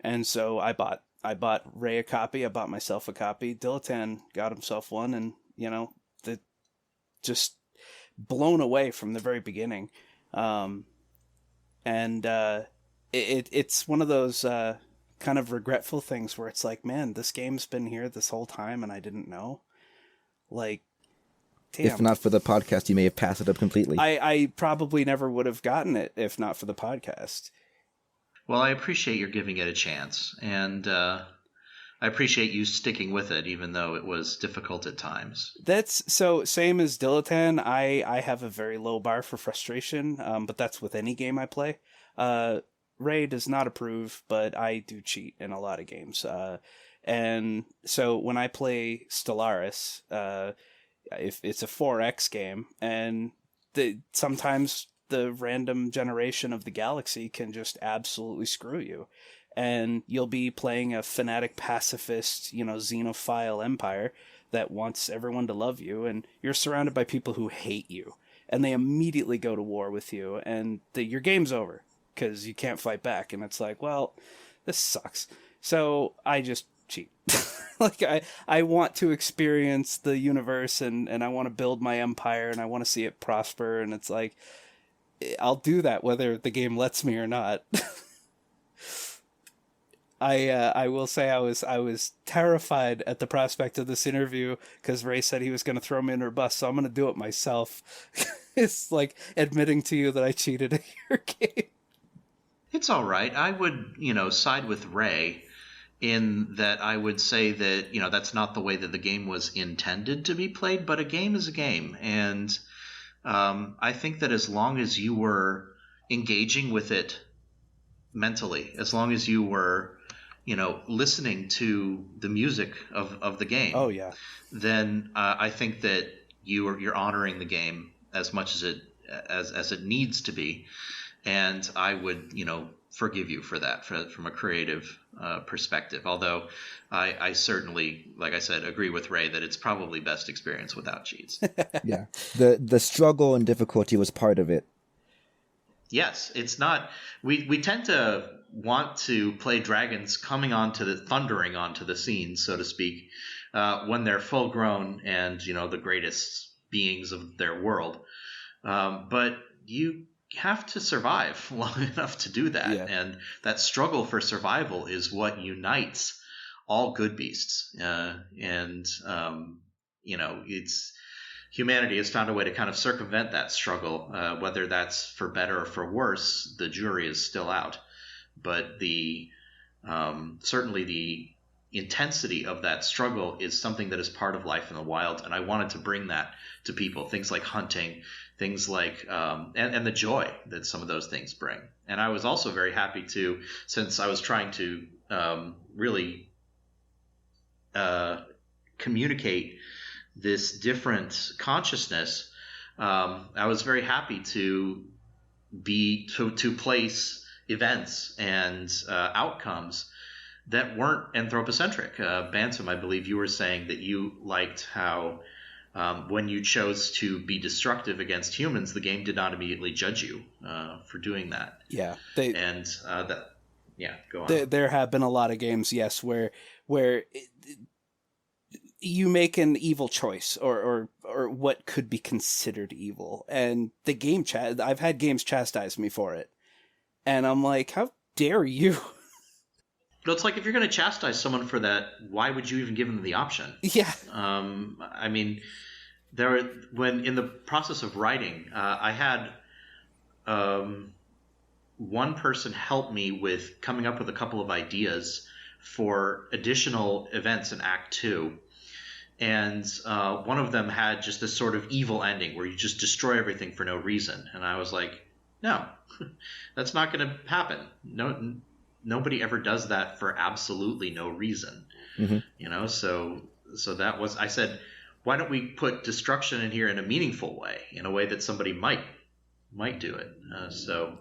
And so I bought Ray a copy. I bought myself a copy. Diletan got himself one, and just blown away from the very beginning. And it's one of those kind of regretful things where it's like, man, this game's been here this whole time and I didn't know. Like, damn. If not for the podcast, you may have passed it up completely. I probably never would have gotten it if not for the podcast. Well, I appreciate your giving it a chance. And appreciate you sticking with it, even though it was difficult at times. That's so same as Dilettante. I have a very low bar for frustration, but that's with any game I play. Ray does not approve, but I do cheat in a lot of games. And so when I play Stellaris, if it's a 4X game, and sometimes the random generation of the galaxy can just absolutely screw you. And you'll be playing a fanatic pacifist, xenophile empire that wants everyone to love you, and you're surrounded by people who hate you, and they immediately go to war with you, and your game's over because you can't fight back. And it's like, well, this sucks. So I just cheat. Like I want to experience the universe, and I want to build my empire, and I want to see it prosper, and it's like, I'll do that whether the game lets me or not. I will say I was terrified at the prospect of this interview because Ray said he was going to throw me under a bus, so I'm going to do it myself. It's like admitting to you that I cheated at your game. It's all right. I would, side with Ray in that I would say that, that's not the way that the game was intended to be played, but a game is a game. And I think that as long as you were engaging with it mentally, as long as you were listening to the music of the game. Oh yeah. Then I think that you're honoring the game as much as it needs to be, and I would forgive you for that from a creative perspective. Although I certainly, like I said, agree with Ray that it's probably best experience without cheats. Yeah, the struggle and difficulty was part of it. Yes, it's not. We tend to want to play dragons thundering onto the scene, so to speak, when they're full grown and the greatest beings of their world. But you have to survive long enough to do that, and that struggle for survival is what unites all good beasts. It's humanity has found a way to kind of circumvent that struggle, whether that's for better or for worse. The jury is still out. But certainly the intensity of that struggle is something that is part of life in the wild, and I wanted to bring that to people. Things like hunting, things like and the joy that some of those things bring. And I was also very happy to, since I was trying to really communicate this different consciousness, I was very happy to place events and outcomes that weren't anthropocentric. Bantam, I believe you were saying that you liked how when you chose to be destructive against humans, the game did not immediately judge you for doing that. Yeah, go on. There have been a lot of games, yes, where you make an evil choice or what could be considered evil, and the game I've had games chastise me for it. And I'm like, how dare you? But it's like, if you're going to chastise someone for that, why would you even give them the option? Yeah. I mean, when in the process of writing, I had one person help me with coming up with a couple of ideas for additional events in Act 2. And one of them had just this sort of evil ending where you just destroy everything for no reason. And I was like, no, that's not going to happen. No, nobody ever does that for absolutely no reason. Mm-hmm. So that was, I said, why don't we put destruction in here in a meaningful way, in a way that somebody might do it. So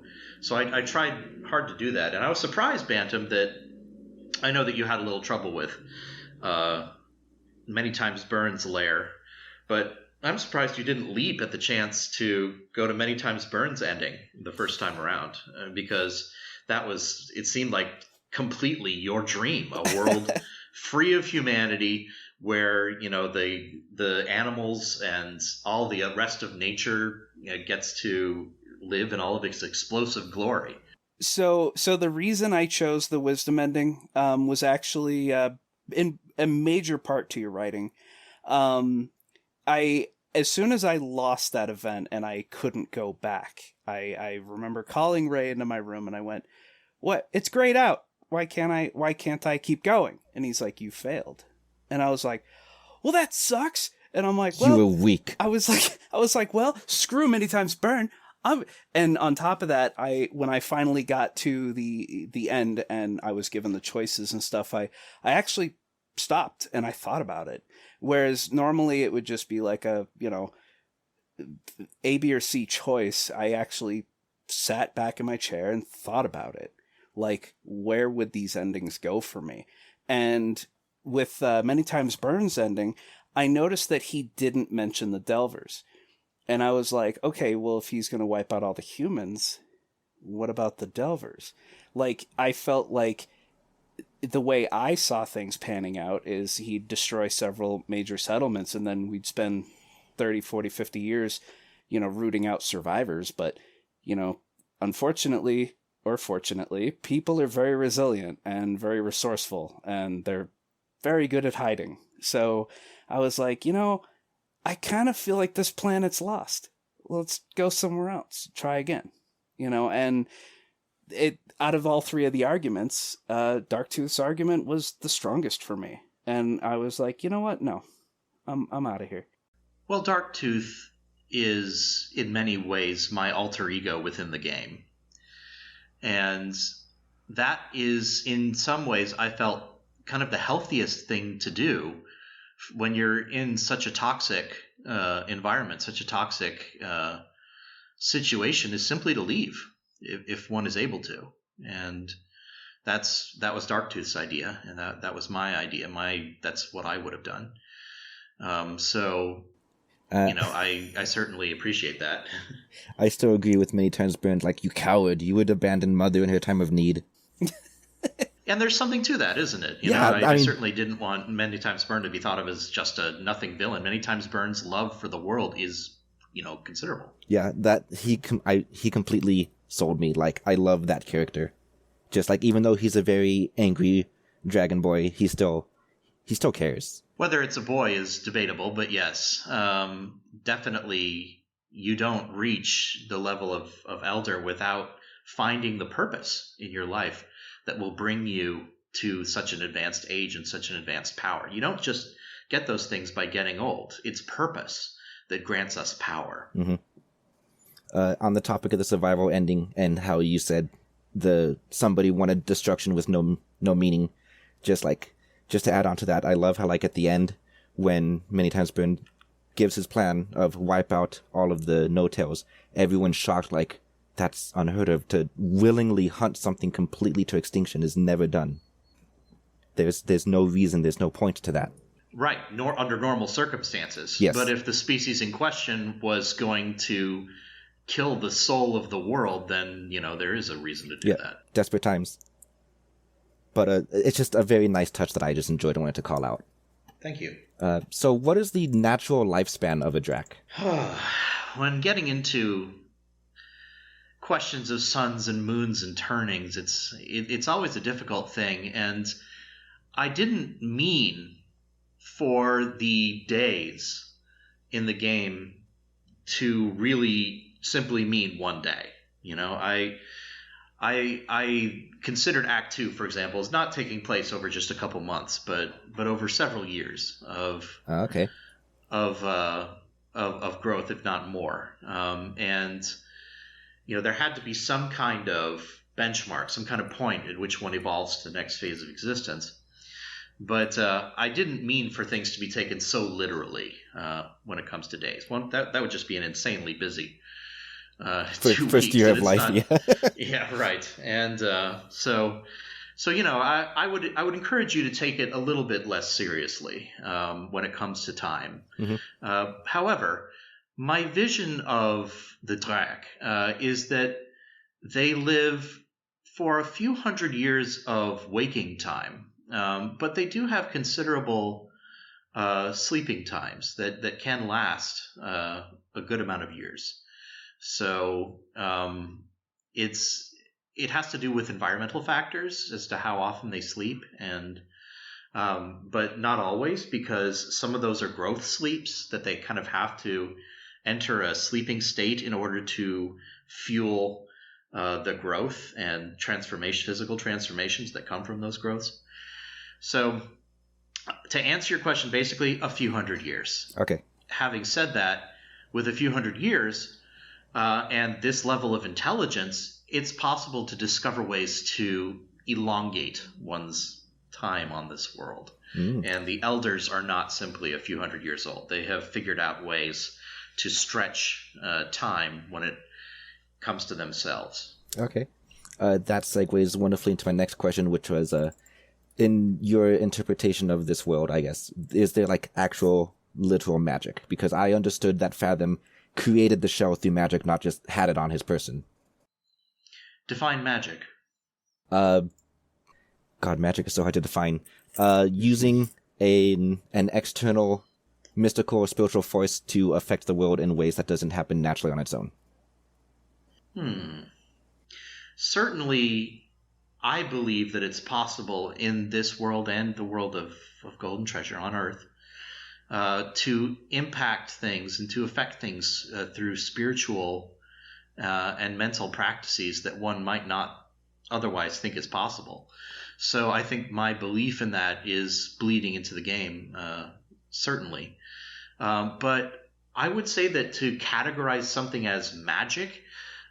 I tried hard to do that. And I was surprised, Bantam, that I know that you had a little trouble with Many Times Burns' lair, but I'm surprised you didn't leap at the chance to go to Many Times Burns' ending the first time around, because it seemed like completely your dream, a world free of humanity where, the animals and all the rest of nature gets to live in all of its explosive glory. So the reason I chose the wisdom ending was actually in a major part to your writing. As soon as I lost that event and I couldn't go back, I remember calling Ray into my room and I went, "What? It's grayed out. can't I keep going? And he's like, you failed. And I was like, well, that sucks. And I'm like, well, you were weak. I was like, well, screw many times burn. And on top of that, when I finally got to the end and I was given the choices and stuff, I actually stopped and I thought about it. Whereas normally it would just be like a, A, B, or C choice. I actually sat back in my chair and thought about it. Like, where would these endings go for me? And with Many Times Burn's ending, I noticed that he didn't mention the Delvers. And I was like, okay, well, if he's going to wipe out all the humans, what about the Delvers? Like, I felt like the way I saw things panning out is he'd destroy several major settlements and then we'd spend 30, 40, 50 years, rooting out survivors. But, unfortunately or fortunately, people are very resilient and very resourceful and they're very good at hiding. So I was like, I kind of feel like this planet's lost. Let's go somewhere else. Try again. And it out of all three of the arguments, Darktooth's argument was the strongest for me. And I was like, you know what? No, I'm out of here. Well, Darktooth is in many ways my alter ego within the game. And that is in some ways I felt kind of the healthiest thing to do when you're in such a toxic environment, such a toxic situation, is simply to leave if one is able to. And that was Darktooth's idea, and that was my idea. That's what I would have done. I certainly appreciate that. I still agree with Many Times Burned, like, you coward, you would abandon Mother in her time of need. And there's something to that, isn't it? I certainly didn't want Many Times Burned to be thought of as just a nothing villain. Many Times Burned's love for the world is, considerable. Yeah, that he completely sold me. Like, I love that character. Just like, even though he's a very angry dragon boy, he still cares. Whether it's a boy is debatable, but yes, definitely you don't reach the level of elder without finding the purpose in your life that will bring you to such an advanced age and such an advanced power. You don't just get those things by getting old. It's purpose that grants us power. Mm-hmm. On the topic of the survival ending and how you said somebody wanted destruction with no meaning, just to add on to that, I love how, like, at the end, when Many Times Burned gives his plan of wipe out all of the no-tails, everyone's shocked, like, that's unheard of. To willingly hunt something completely to extinction is never done. There's no reason, there's no point to that. Right, nor under normal circumstances. Yes. But if the species in question was going to kill the soul of the world, then, there is a reason to do that. Desperate times. But it's just a very nice touch that I just enjoyed and wanted to call out. Thank you. So what is the natural lifespan of a drac? When getting into questions of suns and moons and turnings, it's always a difficult thing. And I didn't mean for the days in the game to really simply mean one day. I considered Act 2, for example, as not taking place over just a couple months, but over several years of growth, if not more. And there had to be some kind of benchmark, some kind of point at which one evolves to the next phase of existence. But I didn't mean for things to be taken so literally when it comes to days. That would just be an insanely busy first year of life. Yeah, right. And so I would encourage you to take it a little bit less seriously when it comes to time. Mm-hmm. However, my vision of the Drac is that they live for a few hundred years of waking time, but they do have considerable sleeping times that can last a good amount of years. So it has to do with environmental factors as to how often they sleep, and but not always, because some of those are growth sleeps that they kind of have to enter a sleeping state in order to fuel the growth and physical transformations that come from those growths. So to answer your question, basically a few hundred years. Okay. Having said that, with a few hundred years and this level of intelligence, it's possible to discover ways to elongate one's time on this world. And the elders are not simply a few hundred years old. They have figured out ways to stretch time when it comes to themselves. Okay. That segues wonderfully into my next question, which was, in your interpretation of this world, I guess, is there like actual literal magic? Because I understood that Fathom created the shell through magic, not just had it on his person. Define magic. God, magic is so hard to define. Using an external mystical or spiritual force to affect the world in ways that doesn't happen naturally on its own. Certainly, I believe that it's possible in this world and the world of Golden Treasure on Earth to impact things and to affect things through spiritual and mental practices that one might not otherwise think is possible. So I think my belief in that is bleeding into the game, certainly. But I would say that to categorize something as magic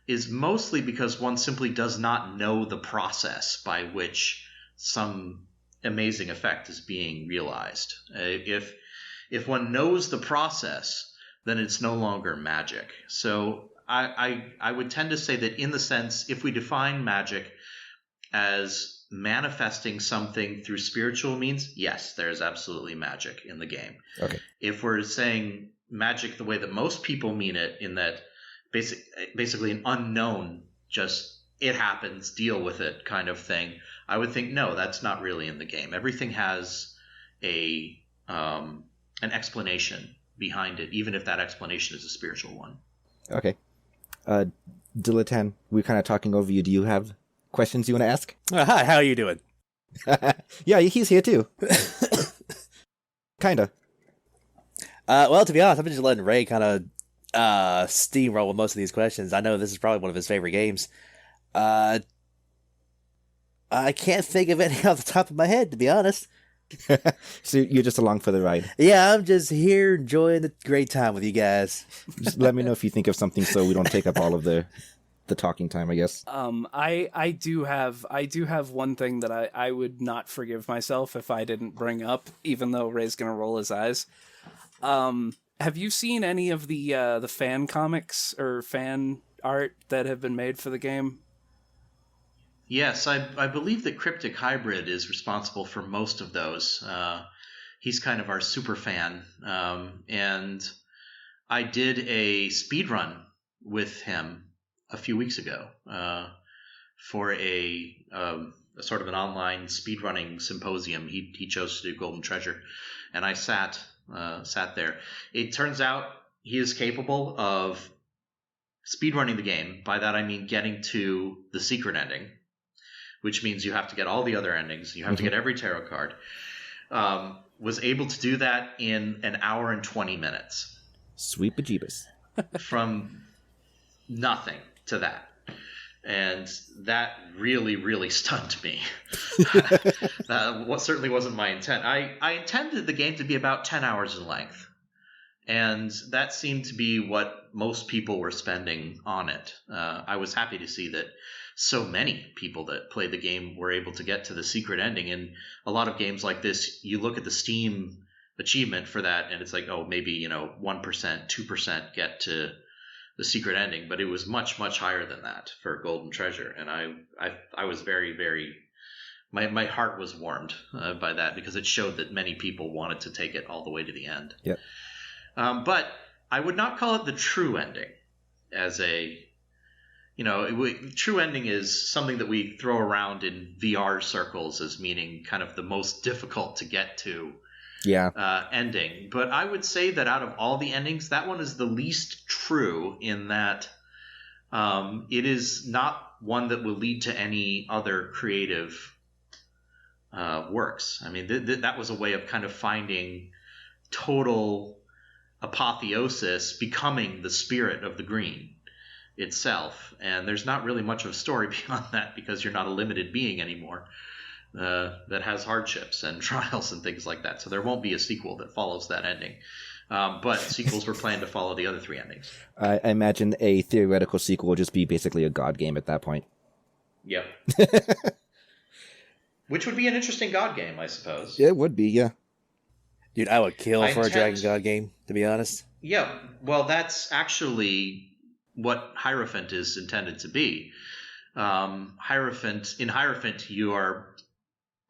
is mostly because one simply does not know the process by which some amazing effect is being realized. If one knows the process, then it's no longer magic. So I would tend to say that in the sense, if we define magic as manifesting something through spiritual means, yes, there is absolutely magic in the game. Okay. If we're saying magic the way that most people mean it, in that basically an unknown, just it happens, deal with it kind of thing, I would think, no, that's not really in the game. Everything has an explanation behind it, even if that explanation is a spiritual one. Okay. Dilatan, we're kind of talking over you. Do you have questions you want to ask? Hi, how are you doing? Yeah, he's here too. Kinda. Well, to be honest, I've been just letting Ray kind of steamroll with most of these questions. I know this is probably one of his favorite games. I can't think of any off the top of my head, to be honest. So you're just along for the ride. Yeah, I'm just here enjoying the great time with you guys. Just let me know if you think of something so we don't take up all of the talking time, I guess. I do have one thing that I would not forgive myself if I didn't bring up, even though Ray's gonna roll his eyes. Have you seen any of the fan comics or fan art that have been made for the game? Yes, I believe that Cryptic Hybrid is responsible for most of those. He's kind of our super fan. And I did a speed run with him a few weeks ago for a sort of an online speedrunning symposium. He chose to do Golden Treasure, and I sat there. It turns out he is capable of speedrunning the game. By that I mean getting to the secret ending, which means you have to get all the other endings. You have to get every tarot card. Was able to do that in an hour and 20 minutes. Sweet bejeebus. From nothing to that. And that really, really stunned me. That certainly wasn't my intent. I intended the game to be about 10 hours in length. And that seemed to be what most people were spending on it. I was happy to see that so many people that played the game were able to get to the secret ending. And a lot of games like this, you look at the Steam achievement for that, and it's like, oh, maybe 1%, 2% get to the secret ending. But it was much, much higher than that for Golden Treasure. And I was very, very my heart was warmed by that, because it showed that many people wanted to take it all the way to the end. Yep. But I would not call it the true ending. As a true ending is something that we throw around in VR circles as meaning kind of the most difficult to get to ending. But I would say that out of all the endings, that one is the least true, in that it is not one that will lead to any other creative works. I mean, that was a way of kind of finding total apotheosis, becoming the spirit of the green. itself, and there's not really much of a story beyond that because you're not a limited being anymore that has hardships and trials and things like that. So there won't be a sequel that follows that ending. But sequels were planned to follow the other 3 endings. I imagine a theoretical sequel will just be basically a God game at that point. Yep. Which would be an interesting God game, I suppose. Yeah, it would be, yeah. Dude, I would kill for a intend- Dragon God game, to be honest. Yeah, well, that's actually what Hierophant is intended to be. In Hierophant, you are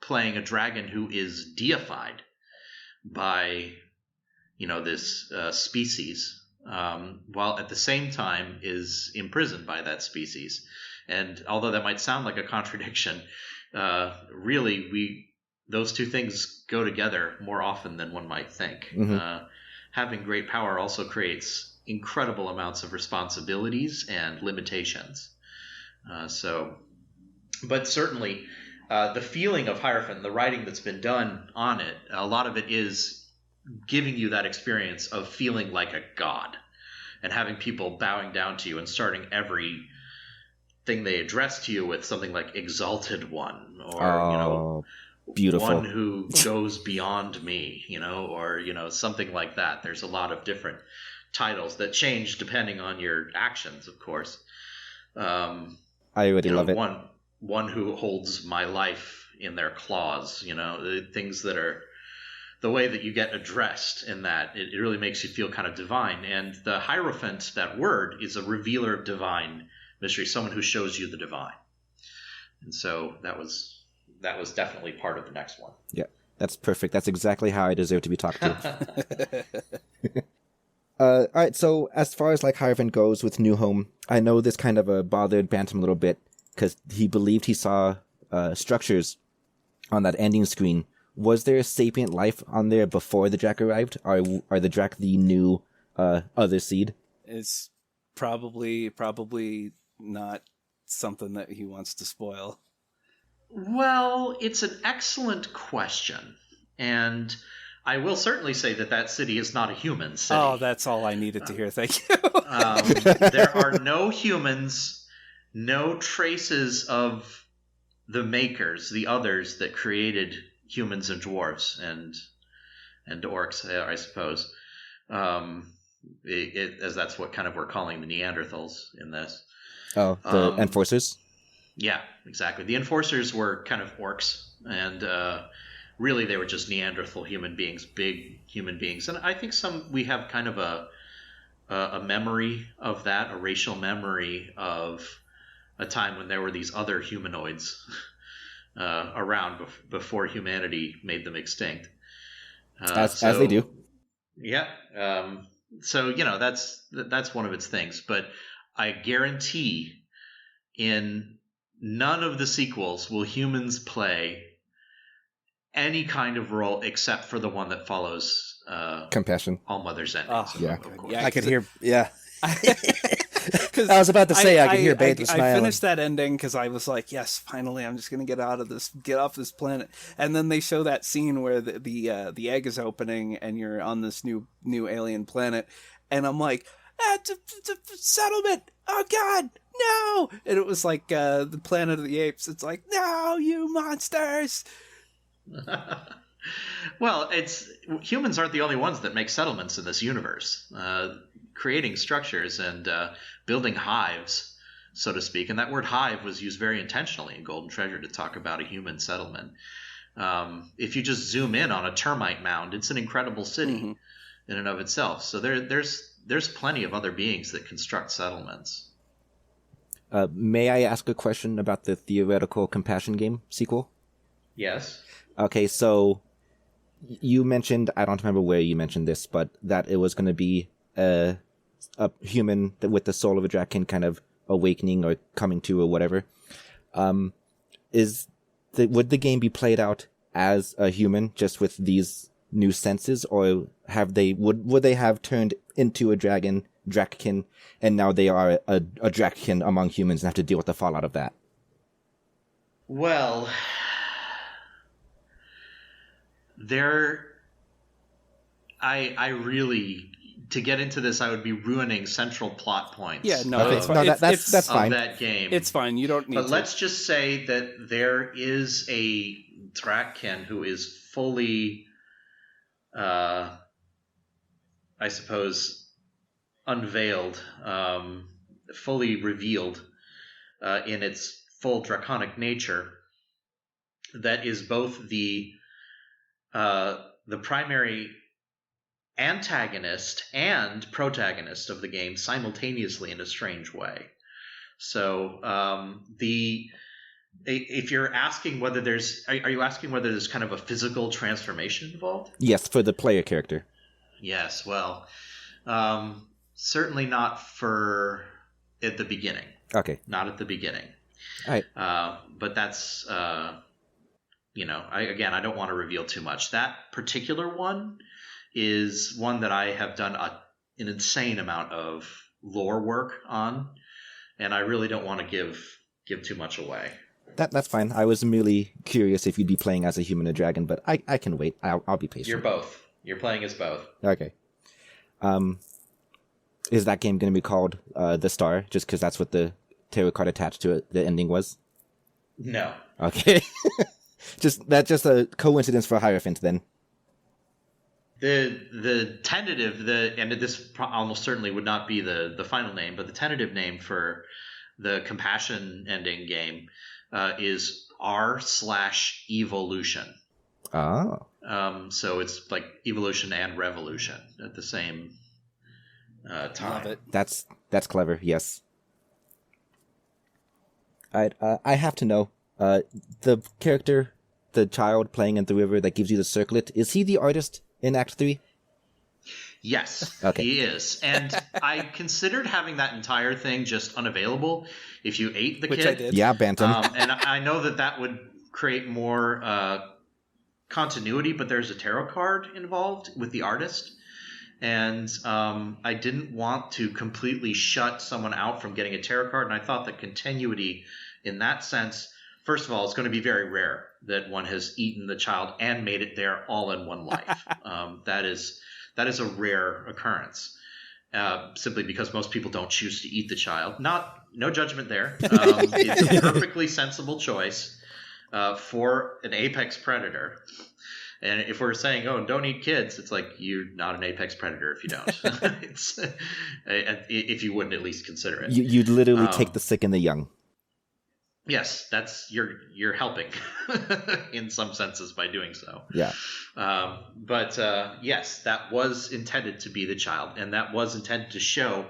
playing a dragon who is deified by, this species, while at the same time is imprisoned by that species. And although that might sound like a contradiction, really those two things go together more often than one might think. Mm-hmm. Having great power also creates incredible amounts of responsibilities and limitations. But certainly the feeling of Hierophant, the writing that's been done on it, a lot of it is giving you that experience of feeling like a god and having people bowing down to you and starting every thing they address to you with something like Exalted One, or beautiful one who goes beyond me, or something like that. There's a lot of different titles that change depending on your actions, of course. I already love it. One who holds my life in their claws, the things that are the way that you get addressed in that. It really makes you feel kind of divine. And the Hierophant, that word, is a revealer of divine mystery, someone who shows you the divine. And so that was definitely part of the next one. Yeah, that's perfect. That's exactly how I deserve to be talked to. All right, so as far as Hierophant goes with New Home, I know this kind of bothered Bantam a little bit because he believed he saw structures on that ending screen. Was there sapient life on there before the Drac arrived? Are the Drac the new other seed? It's probably not something that he wants to spoil. Well, it's an excellent question, and I will certainly say that city is not a human city. Oh, that's all I needed to hear. Thank you. There are no humans, no traces of the makers, the others that created humans and dwarves and orcs, I suppose. As that's what kind of we're calling the Neanderthals in this. Oh, the Enforcers? Yeah, exactly. The Enforcers were kind of orcs, and really they were just Neanderthal human beings, big human beings. And I think we have kind of a memory of that, a racial memory of a time when there were these other humanoids around before humanity made them extinct. As they do. Yeah. So, that's one of its things. But I guarantee in none of the sequels will humans play any kind of role except for the one that follows Compassion. All Mother's Ending. Oh, yeah. Of course. Yeah, I could hear, yeah. I was about to say, I could hear Bantam I smiling. finished that ending because I was like, yes, finally, I'm just going to get off this planet. And then they show that scene where the egg is opening and you're on this new alien planet. And I'm like, it's a settlement. Oh, God, no. And it was like the Planet of the Apes. It's like, no, you monsters. Well, humans aren't the only ones that make settlements in this universe. Creating structures and building hives, so to speak. And that word hive was used very intentionally in Golden Treasure to talk about a human settlement. If you just zoom in on a termite mound, it's an incredible city in and of itself. So there's plenty of other beings that construct settlements. May I ask a question about the theoretical Compassion game sequel? Yes. Okay, so you mentioned, I don't remember where you mentioned this, but that it was going to be a human with the soul of a dragon kind of awakening or coming to or whatever. Would the game be played out as a human just with these new senses, or would they have turned into a Drakkin, and now they are a Drakkin among humans and have to deal with the fallout of that? Well, I really to get into this, I would be ruining central plot points. Yeah, no, Okay, it's no, fine. that's fine. Of that game. It's fine. You don't need But to. let's just say that there is a Drakken who is fully, I suppose, unveiled, fully revealed in its full draconic nature. That is both the primary antagonist and protagonist of the game simultaneously in a strange way. So if you're asking whether are you asking whether there's kind of a physical transformation involved? Yes, for the player character. Yes, well, certainly not at the beginning. Okay. Not at the beginning. All right. But that's I don't want to reveal too much. That particular one is one that I have done an insane amount of lore work on, and I really don't want to give too much away. That's fine. I was merely curious if you'd be playing as a human or dragon, but I can wait. I'll be patient. You're both. You're playing as both. Okay. Is that game going to be called The Star, just because that's what the tarot card attached to it, the ending was? No. Okay. just a coincidence for Hierophant, then. The tentative, and this almost certainly would not be the final name, but the tentative name for the Compassion ending game is R/Evolution. Oh. So it's like evolution and revolution at the same time. Love it. That's clever, yes. I have to know, the character, the child playing in the river that gives you the circlet, is he the artist in Act 3? Yes, Okay. he is. And I considered having that entire thing just unavailable if you ate the Which kid. I did. Yeah, Bantam. And I know that would create more continuity, but there's a tarot card involved with the artist. And I didn't want to completely shut someone out from getting a tarot card. And I thought that continuity in that sense, first of all, it's going to be very rare that one has eaten the child and made it there all in one life. That is a rare occurrence, simply because most people don't choose to eat the child. No judgment there. It's a perfectly sensible choice for an apex predator. And if we're saying, oh, don't eat kids, it's like you're not an apex predator if you don't. If you wouldn't at least consider it. You'd literally take the sick and the young. Yes, you're helping in some senses by doing so. Yeah. But yes, that was intended to be the child, and that was intended to show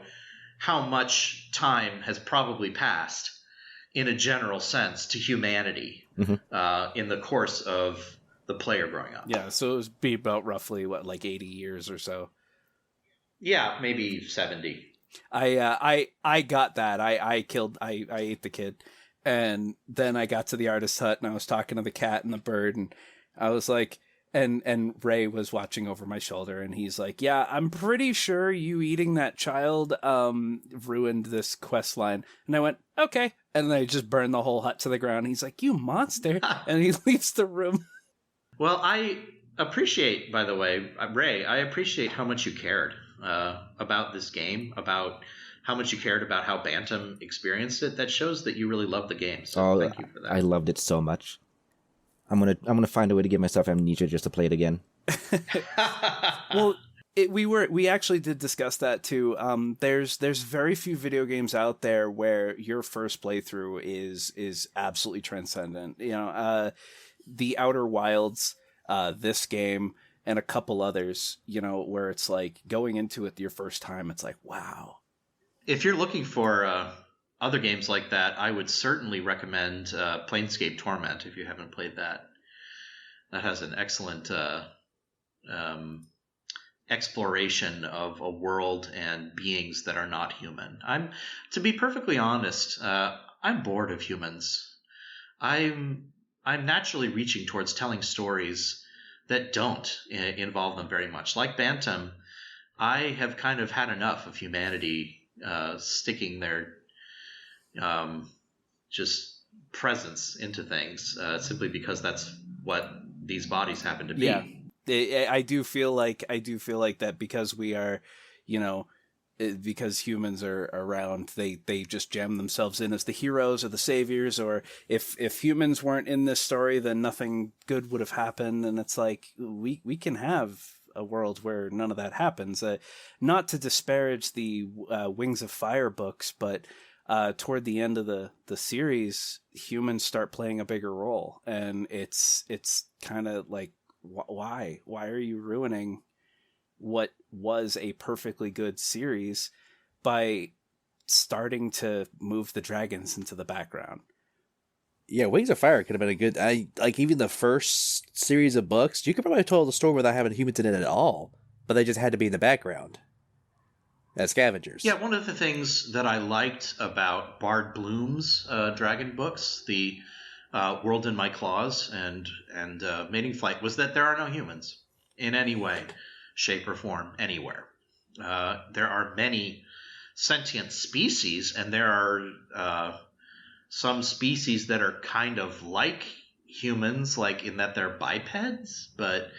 how much time has probably passed in a general sense to humanity in the course of the player growing up. Yeah, so it would be about roughly, 80 years or so. Yeah, maybe 70. I got that. I ate the kid. And then I got to the artist's hut and I was talking to the cat and the bird and I was like, and Ray was watching over my shoulder and he's like, yeah, I'm pretty sure you eating that child ruined this quest line. And I went, okay. And then I just burned the whole hut to the ground. He's like, you monster. And he leaves the room. Well, I appreciate, by the way, Ray, I appreciate how much you cared about this game, about how much you cared about how Bantam experienced it. That shows that you really love the game. So thank you for that. I loved it so much. I'm gonna find a way to give myself amnesia just to play it again. Well, we actually did discuss that too. There's very few video games out there where your first playthrough is absolutely transcendent. The Outer Wilds, this game, and a couple others. Where it's like going into it your first time. It's like, wow. If you're looking for other games like that, I would certainly recommend Planescape Torment if you haven't played that. That has an excellent exploration of a world and beings that are not human. To be perfectly honest, I'm bored of humans. I'm naturally reaching towards telling stories that don't involve them very much. Like Bantam, I have kind of had enough of humanity sticking their just presence into things simply because that's what these bodies happen to be. Yeah, I do feel like that because we are, because humans are around, they just jam themselves in as the heroes or the saviors, or if humans weren't in this story, then nothing good would have happened. And it's like, we can have a world where none of that happens. Not to disparage the Wings of Fire books, but toward the end of the series, humans start playing a bigger role, and it's kind of like, why are you ruining what was a perfectly good series by starting to move the dragons into the background? Yeah, Wings of Fire could have been a good. Even the first series of books, you could probably have told the story without having humans in it at all, but they just had to be in the background as scavengers. Yeah, one of the things that I liked about Bard Bloom's dragon books, the World in My Claws and Mating Flight, was that there are no humans in any way, shape, or form anywhere. There are many sentient species, and there are some species that are kind of like humans, like in that they're bipeds, but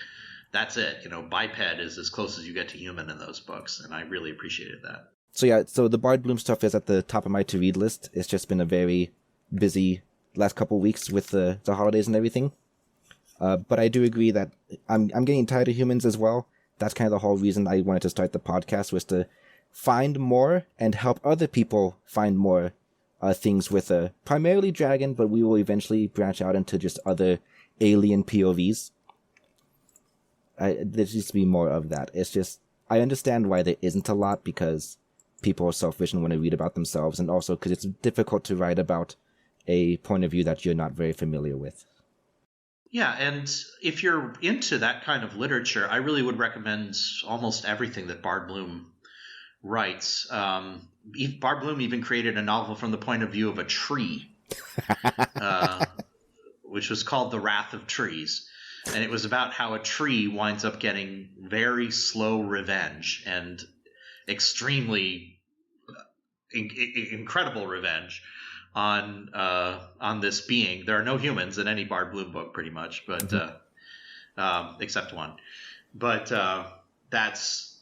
that's it. Biped is as close as you get to human in those books, and I really appreciated that. So the Bard Bloom stuff is at the top of my to-read list. It's just been a very busy last couple weeks with the holidays and everything. But I do agree that I'm getting tired of humans as well. That's kind of the whole reason I wanted to start the podcast, was to find more and help other people find more things with primarily dragon, but we will eventually branch out into just other alien POVs. There needs to be more of that. It's just, I understand why there isn't a lot, because people are selfish and want to read about themselves, and also because it's difficult to write about a point of view that you're not very familiar with. Yeah, and if you're into that kind of literature, I really would recommend almost everything that Bard Bloom writes. Bard Bloom even created a novel from the point of view of a tree, which was called The Wrath of Trees. And it was about how a tree winds up getting very slow revenge, and extremely incredible revenge on this being. There are no humans in any Bard Bloom book, pretty much, but except one. But that's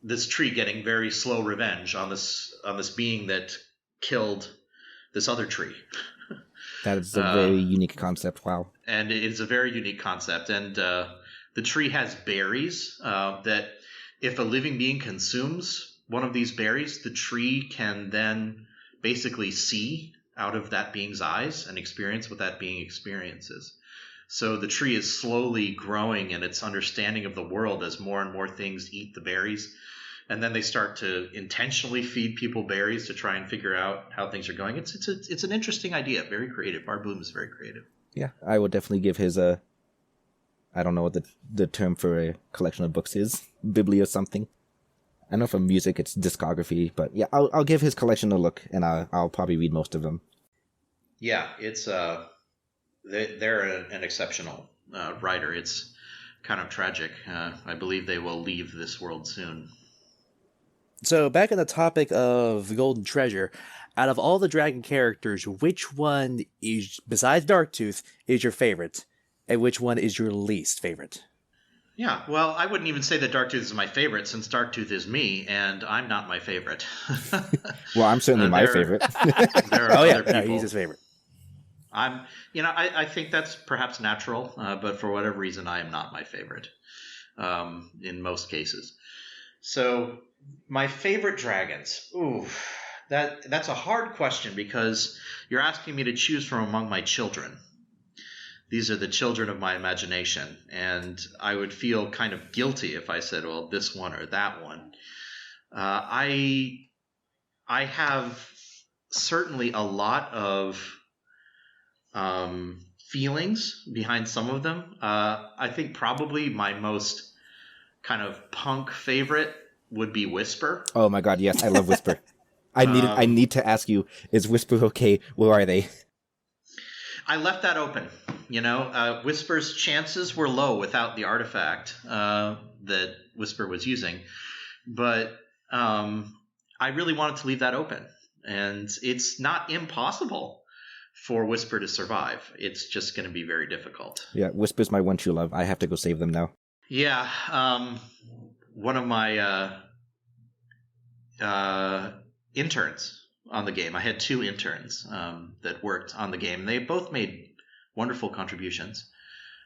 this tree getting very slow revenge on this being that killed this other tree. That is a very unique concept. Wow. And it is a very unique concept. And the tree has berries that if a living being consumes one of these berries, the tree can then basically see out of that being's eyes and experience what that being experiences. So the tree is slowly growing in its understanding of the world as more and more things eat the berries. And then they start to intentionally feed people berries to try and figure out how things are going. It's an interesting idea. Very creative. Bard Bloom is very creative. Yeah, I will definitely give his I don't know what the term for a collection of books is. Bibli or something. I know for music it's discography, but yeah, I'll give his collection a look, and I'll probably read most of them. Yeah, it's they're an exceptional writer. It's kind of tragic. I believe they will leave this world soon. So back on the topic of the Golden Treasure, out of all the dragon characters, which one is, besides Darktooth, is your favorite, and which one is your least favorite? Yeah, well, I wouldn't even say that Darktooth is my favorite, since Darktooth is me, and I'm not my favorite. Well, I'm certainly my favorite. There are other people. No, he's his favorite. I think that's perhaps natural, but for whatever reason, I am not my favorite in most cases. So, my favorite dragons. Ooh, that's a hard question, because you're asking me to choose from among my children. These are the children of my imagination, and I would feel kind of guilty if I said, well, this one or that one. I have certainly a lot of feelings behind some of them. I think probably my most kind of punk favorite would be Whisper. Oh my god, yes, I love Whisper. I need to ask you, is Whisper okay? Where are they? I left that open. Whisper's chances were low without the artifact that Whisper was using. But I really wanted to leave that open. And it's not impossible for Whisper to survive. It's just going to be very difficult. Yeah, Whisper's my one true love. I have to go save them now. Yeah. One of my interns on the game. I had 2 interns that worked on the game, and they both made wonderful contributions.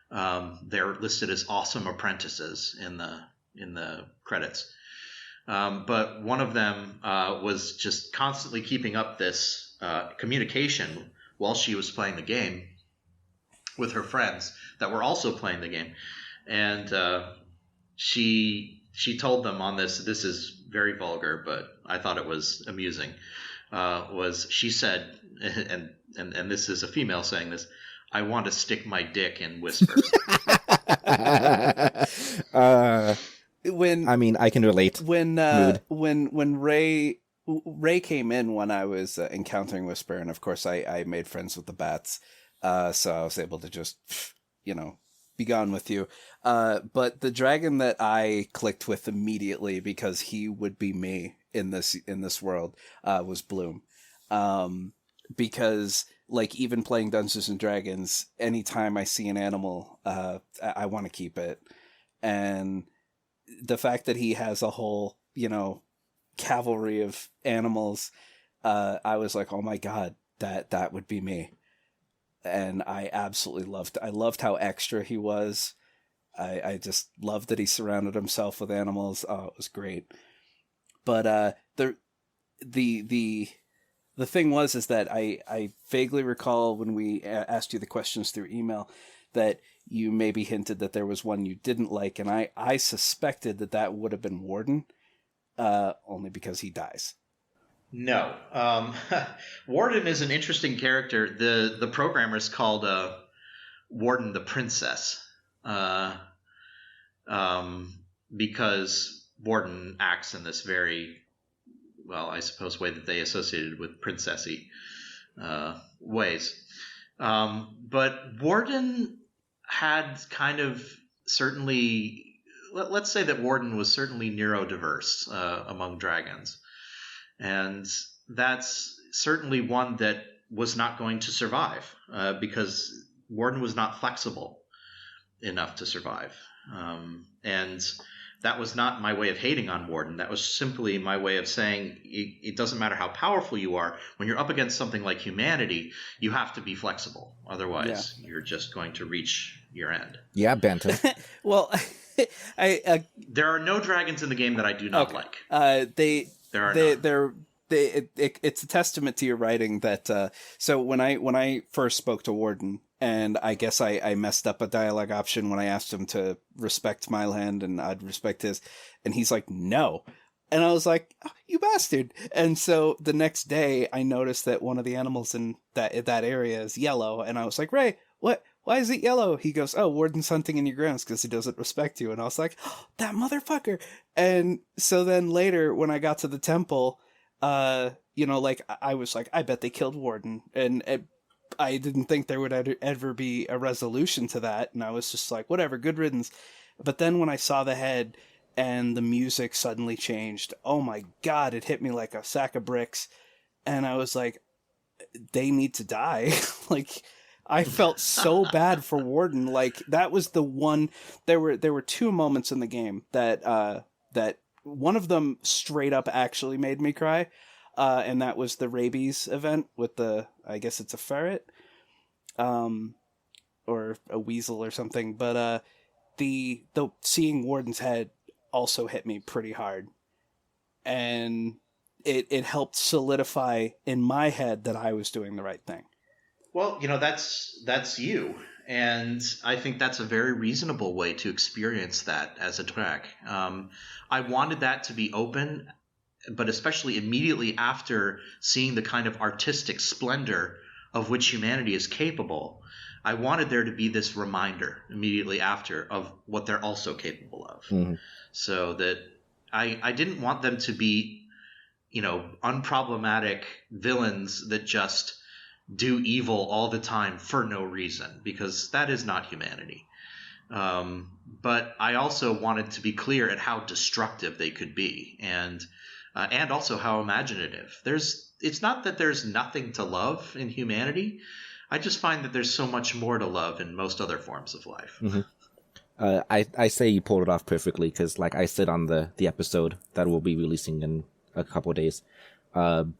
They're listed as awesome apprentices in the credits. But one of them was just constantly keeping up this communication while she was playing the game with her friends that were also playing the game. And she told them on this is very vulgar, but I thought it was amusing, she said, and this is a female saying this, "I want to stick my dick in Whisper." When I mean, I can relate. when Ray came in when I was encountering Whisper, and of course I made friends with the bats, so I was able to just be gone with you. But the dragon that I clicked with immediately, because he would be me in this world, was Bloom. Because like even playing Dungeons and Dragons, anytime I see an animal, I want to keep it. And the fact that he has a whole, cavalry of animals, I was like, oh my God, that would be me. And I absolutely loved how extra he was. I just loved that he surrounded himself with animals. Oh, it was great. But the thing is that I vaguely recall when we asked you the questions through email that you maybe hinted that there was one you didn't like, and I suspected that would have been Warden, only because he dies. No. Warden is an interesting character. The programmers called Warden the Princess, because Warden acts in this very, well, I suppose, way that they associated with princessy ways. But Warden had kind of certainly, let's say that Warden was certainly neurodiverse among dragons. And that's certainly one that was not going to survive because Warden was not flexible enough to survive. And that was not my way of hating on Warden. That was simply my way of saying it doesn't matter how powerful you are. When you're up against something like humanity, you have to be flexible. Otherwise, you're just going to reach your end. Yeah, Benton. Well, there are no dragons in the game that I do not like. It's a testament to your writing that. So when I first spoke to Warden, and I guess I messed up a dialogue option when I asked him to respect my land and I'd respect his, and he's like, no. And I was like, oh, you bastard. And so the next day I noticed that one of the animals in that area is yellow. And I was like, Ray, what? Why is it yellow? He goes, oh, Warden's hunting in your grounds because he doesn't respect you. And I was like, oh, that motherfucker. And so then later when I got to the temple, I was like, I bet they killed Warden. And I didn't think there would ever be a resolution to that. And I was just like, whatever, good riddance. But then when I saw the head and the music suddenly changed, oh my God, it hit me like a sack of bricks. And I was like, they need to die. Like, I felt so bad for Warden. Like, that was the one, there were 2 moments in the game that one of them straight up actually made me cry. And that was the rabies event with I guess it's a ferret, or a weasel or something. But the seeing Warden's head also hit me pretty hard, and it helped solidify in my head that I was doing the right thing. Well, that's you, and I think that's a very reasonable way to experience that as a drag. I wanted that to be open. But especially immediately after seeing the kind of artistic splendor of which humanity is capable, I wanted there to be this reminder immediately after of what they're also capable of. Mm-hmm. So that I didn't want them to be, unproblematic villains that just do evil all the time for no reason, because that is not humanity. But I also wanted to be clear at how destructive they could be, and also how imaginative. It's not that there's nothing to love in humanity. I just find that there's so much more to love in most other forms of life. Mm-hmm. I say you pulled it off perfectly because, like I said on the episode that we'll be releasing in a couple of days. When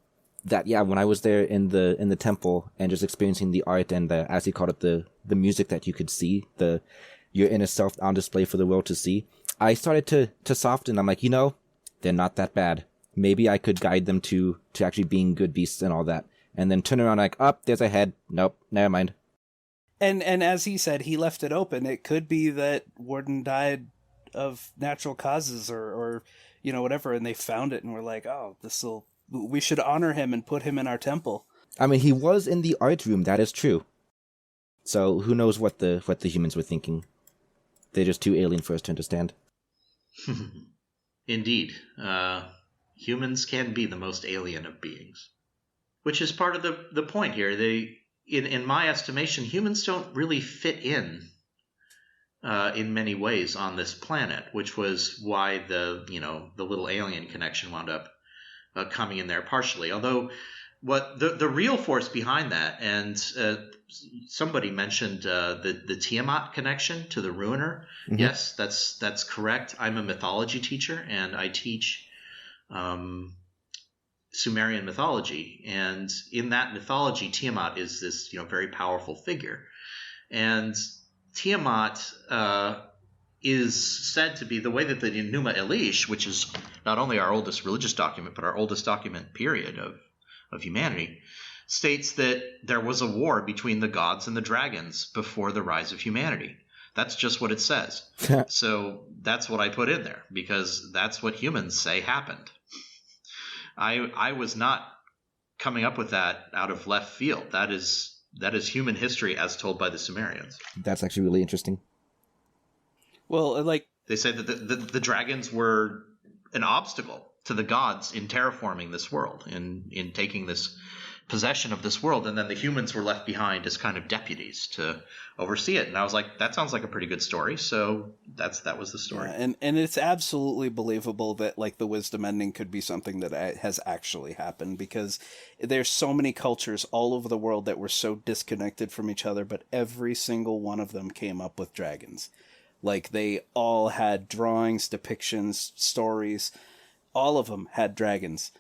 I was there in the temple and just experiencing the art and as he called it, the music that you could see, your inner self on display for the world to see, I started to soften. I'm like, they're not that bad. Maybe I could guide them to actually being good beasts and all that. And then turn around like, there's a head. Nope, never mind. And as he said, he left it open. It could be that Warden died of natural causes or whatever, and they found it and were like, we should honor him and put him in our temple. I mean, he was in the art room, that is true. So who knows what the humans were thinking. They're just too alien for us to understand. Indeed. Humans can be the most alien of beings. Which is part of the point here. In my estimation, humans don't really fit in many ways on this planet, which was why the little alien connection wound up coming in there partially. Although what the real force behind that, and somebody mentioned the Tiamat connection to the Ruiner. Mm-hmm. Yes, that's correct. I'm a mythology teacher, and I teach Sumerian mythology, and in that mythology, Tiamat is this very powerful figure, and Tiamat is said to be the way that the Enuma Elish, which is not only our oldest religious document but our oldest document period of humanity, states that there was a war between the gods and the dragons before the rise of humanity. That's just what it says. So that's what I put in there because that's what humans say happened. I was not coming up with that out of left field. That is human history as told by the Sumerians. That's actually really interesting. Well, they say that the dragons were an obstacle to the gods in terraforming this world, in taking this possession of this world, and then the humans were left behind as kind of deputies to oversee it. And I was like, that sounds like a pretty good story. So that was the story. Yeah, and it's absolutely believable that the wisdom ending could be something that has actually happened, because there's so many cultures all over the world that were so disconnected from each other, but every single one of them came up with dragons. They all had drawings, depictions, stories. All of them had dragons.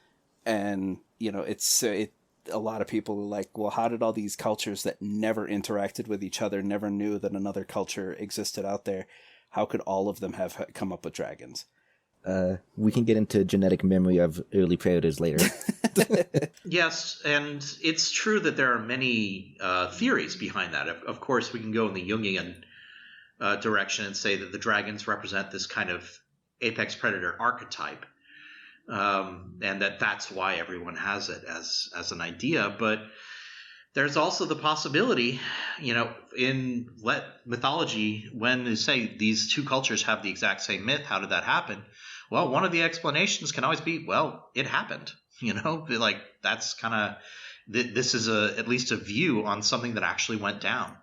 And, a lot of people are like, well, how did all these cultures that never interacted with each other, never knew that another culture existed out there, how could all of them have come up with dragons? We can get into genetic memory of early predators later. Yes, and it's true that there are many theories behind that. Of course, we can go in the Jungian direction and say that the dragons represent this kind of apex predator archetype. And that's why everyone has it as an idea. But there's also the possibility, in mythology, when they say these two cultures have the exact same myth, how did that happen? Well, one of the explanations can always be, well, it happened. That's kind of this is at least a view on something that actually went down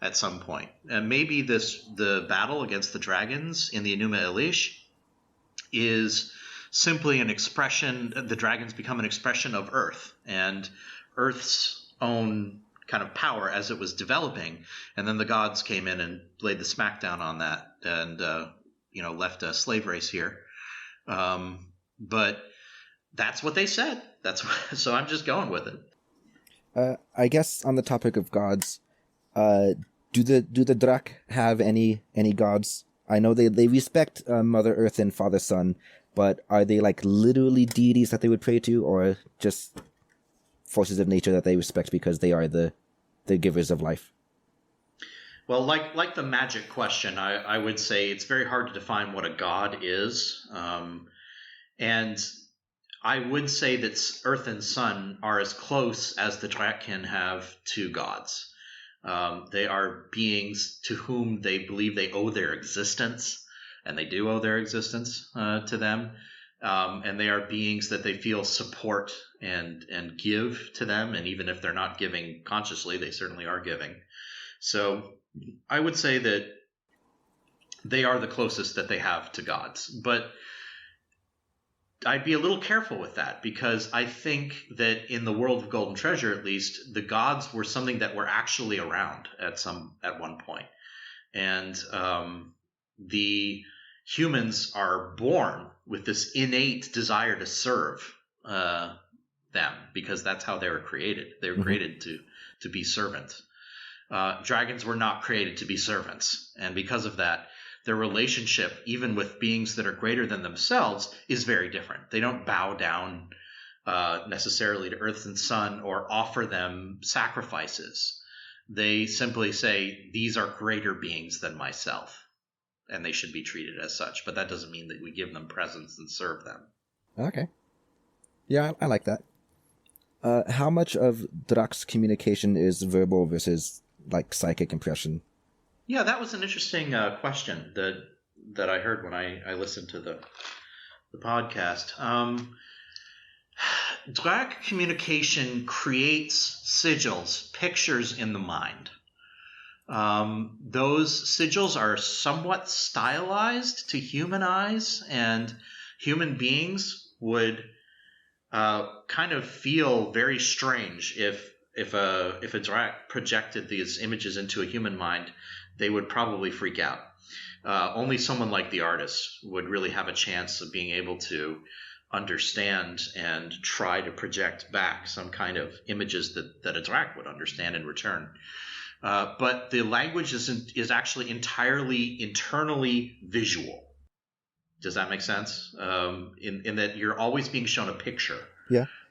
at some point. And maybe the battle against the dragons in the Enuma Elish is simply an expression. The dragons become an expression of Earth and Earth's own kind of power as it was developing, and then the gods came in and laid the smackdown on that, and left a slave race here. But that's what they said. So I'm just going with it. I guess on the topic of gods, do the Drak have any gods? I know they respect Mother Earth and Father Sun. But are they literally deities that they would pray to, or just forces of nature that they respect because they are the givers of life? Well, like the magic question, I would say it's very hard to define what a god is. And I would say that Earth and Sun are as close as the Drak can have to gods. They are beings to whom they believe they owe their existence. And they do owe their existence to them. And they are beings that they feel support and give to them. And even if they're not giving consciously, they certainly are giving. So I would say that they are the closest that they have to gods. But I'd be a little careful with that, because I think that in the world of Golden Treasure, at least, the gods were something that were actually around at one point. And humans are born with this innate desire to serve them, because that's how they were created. They were created to be servants. Dragons were not created to be servants, and because of that, their relationship, even with beings that are greater than themselves, is very different. They don't bow down necessarily to earth and sun or offer them sacrifices. They simply say, these are greater beings than myself, and they should be treated as such. But that doesn't mean that we give them presents and serve them. Okay. Yeah, I like that. How much of Drak's communication is verbal versus like psychic impression? Yeah, that was an interesting question that I heard when I listened to the podcast. Drak communication creates sigils, pictures in the mind. Those sigils are somewhat stylized to human eyes, and human beings would kind of feel very strange if a Drak projected these images into a human mind. They would probably freak out. Only someone like the artist would really have a chance of being able to understand and try to project back some kind of images that a Drak would understand in return. But the language is actually entirely internally visual. Does that make sense? In that you're always being shown a picture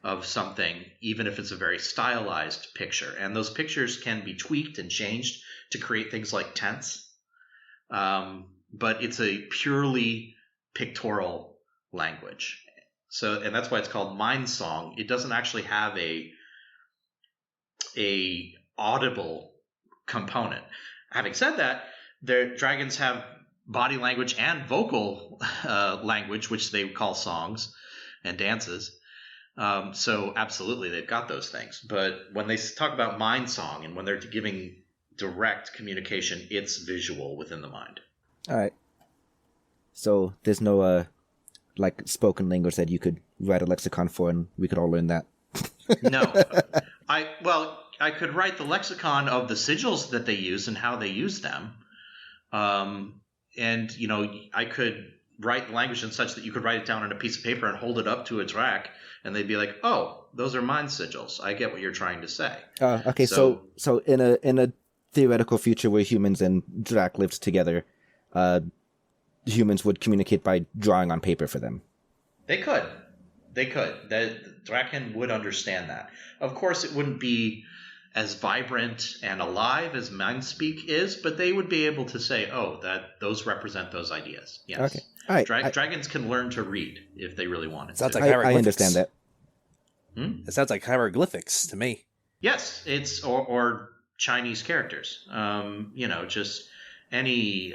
of something, even if it's a very stylized picture. And those pictures can be tweaked and changed to create things like tents. But it's a purely pictorial language. And that's why it's called mind song. It doesn't actually have a audible component. Having said that, their dragons have body language and vocal language, which they call songs and dances. So absolutely, they've got those things. But when they talk about mind song and when they're giving direct communication, it's visual within the mind. All right. So there's no like spoken language that you could write a lexicon for, and we could all learn that. No, I could write the lexicon of the sigils that they use and how they use them, and I could write the language in such that you could write it down on a piece of paper and hold it up to a Drak, and they'd be like, "Oh, those are mind sigils. I get what you're trying to say." Okay, so in a theoretical future where humans and Drak lived together, humans would communicate by drawing on paper for them. They could. The Draken would understand that. Of course, it wouldn't be as vibrant and alive as Mindspeak is, but they would be able to say, "Oh, that those represent those ideas." Yes. Okay. All right. Dragons can learn to read if they really wanted Sounds to. like I understand that. It sounds like hieroglyphics to me. Yes, it's or Chinese characters. Just any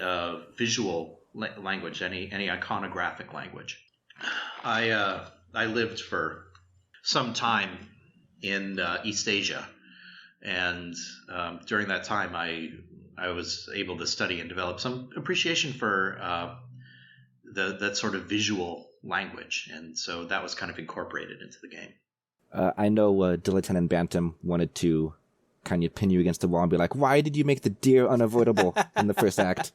visual language, any iconographic language. I lived for some time in East Asia, and during that time, I was able to study and develop some appreciation for that sort of visual language, and so that was kind of incorporated into the game. I know Dilettante and Bantam wanted to kind of pin you against the wall and be like, "Why did you make the deer unavoidable in the first act?"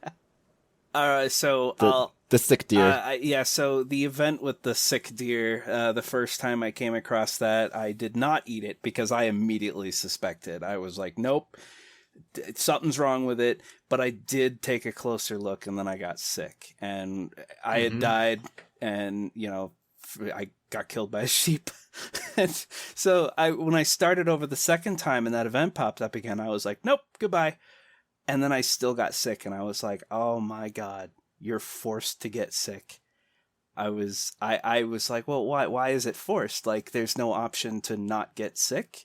The sick deer. So the event with the sick deer, the first time I came across that, I did not eat it because I immediately suspected. I was like, nope, something's wrong with it. But I did take a closer look, and then I got sick. And I had died, and, I got killed by a sheep. So when I started over the second time and that event popped up again, I was like, nope, goodbye. And then I still got sick, and I was like, oh my God. You're forced to get sick. I was like, well, why is it forced? Like, there's no option to not get sick.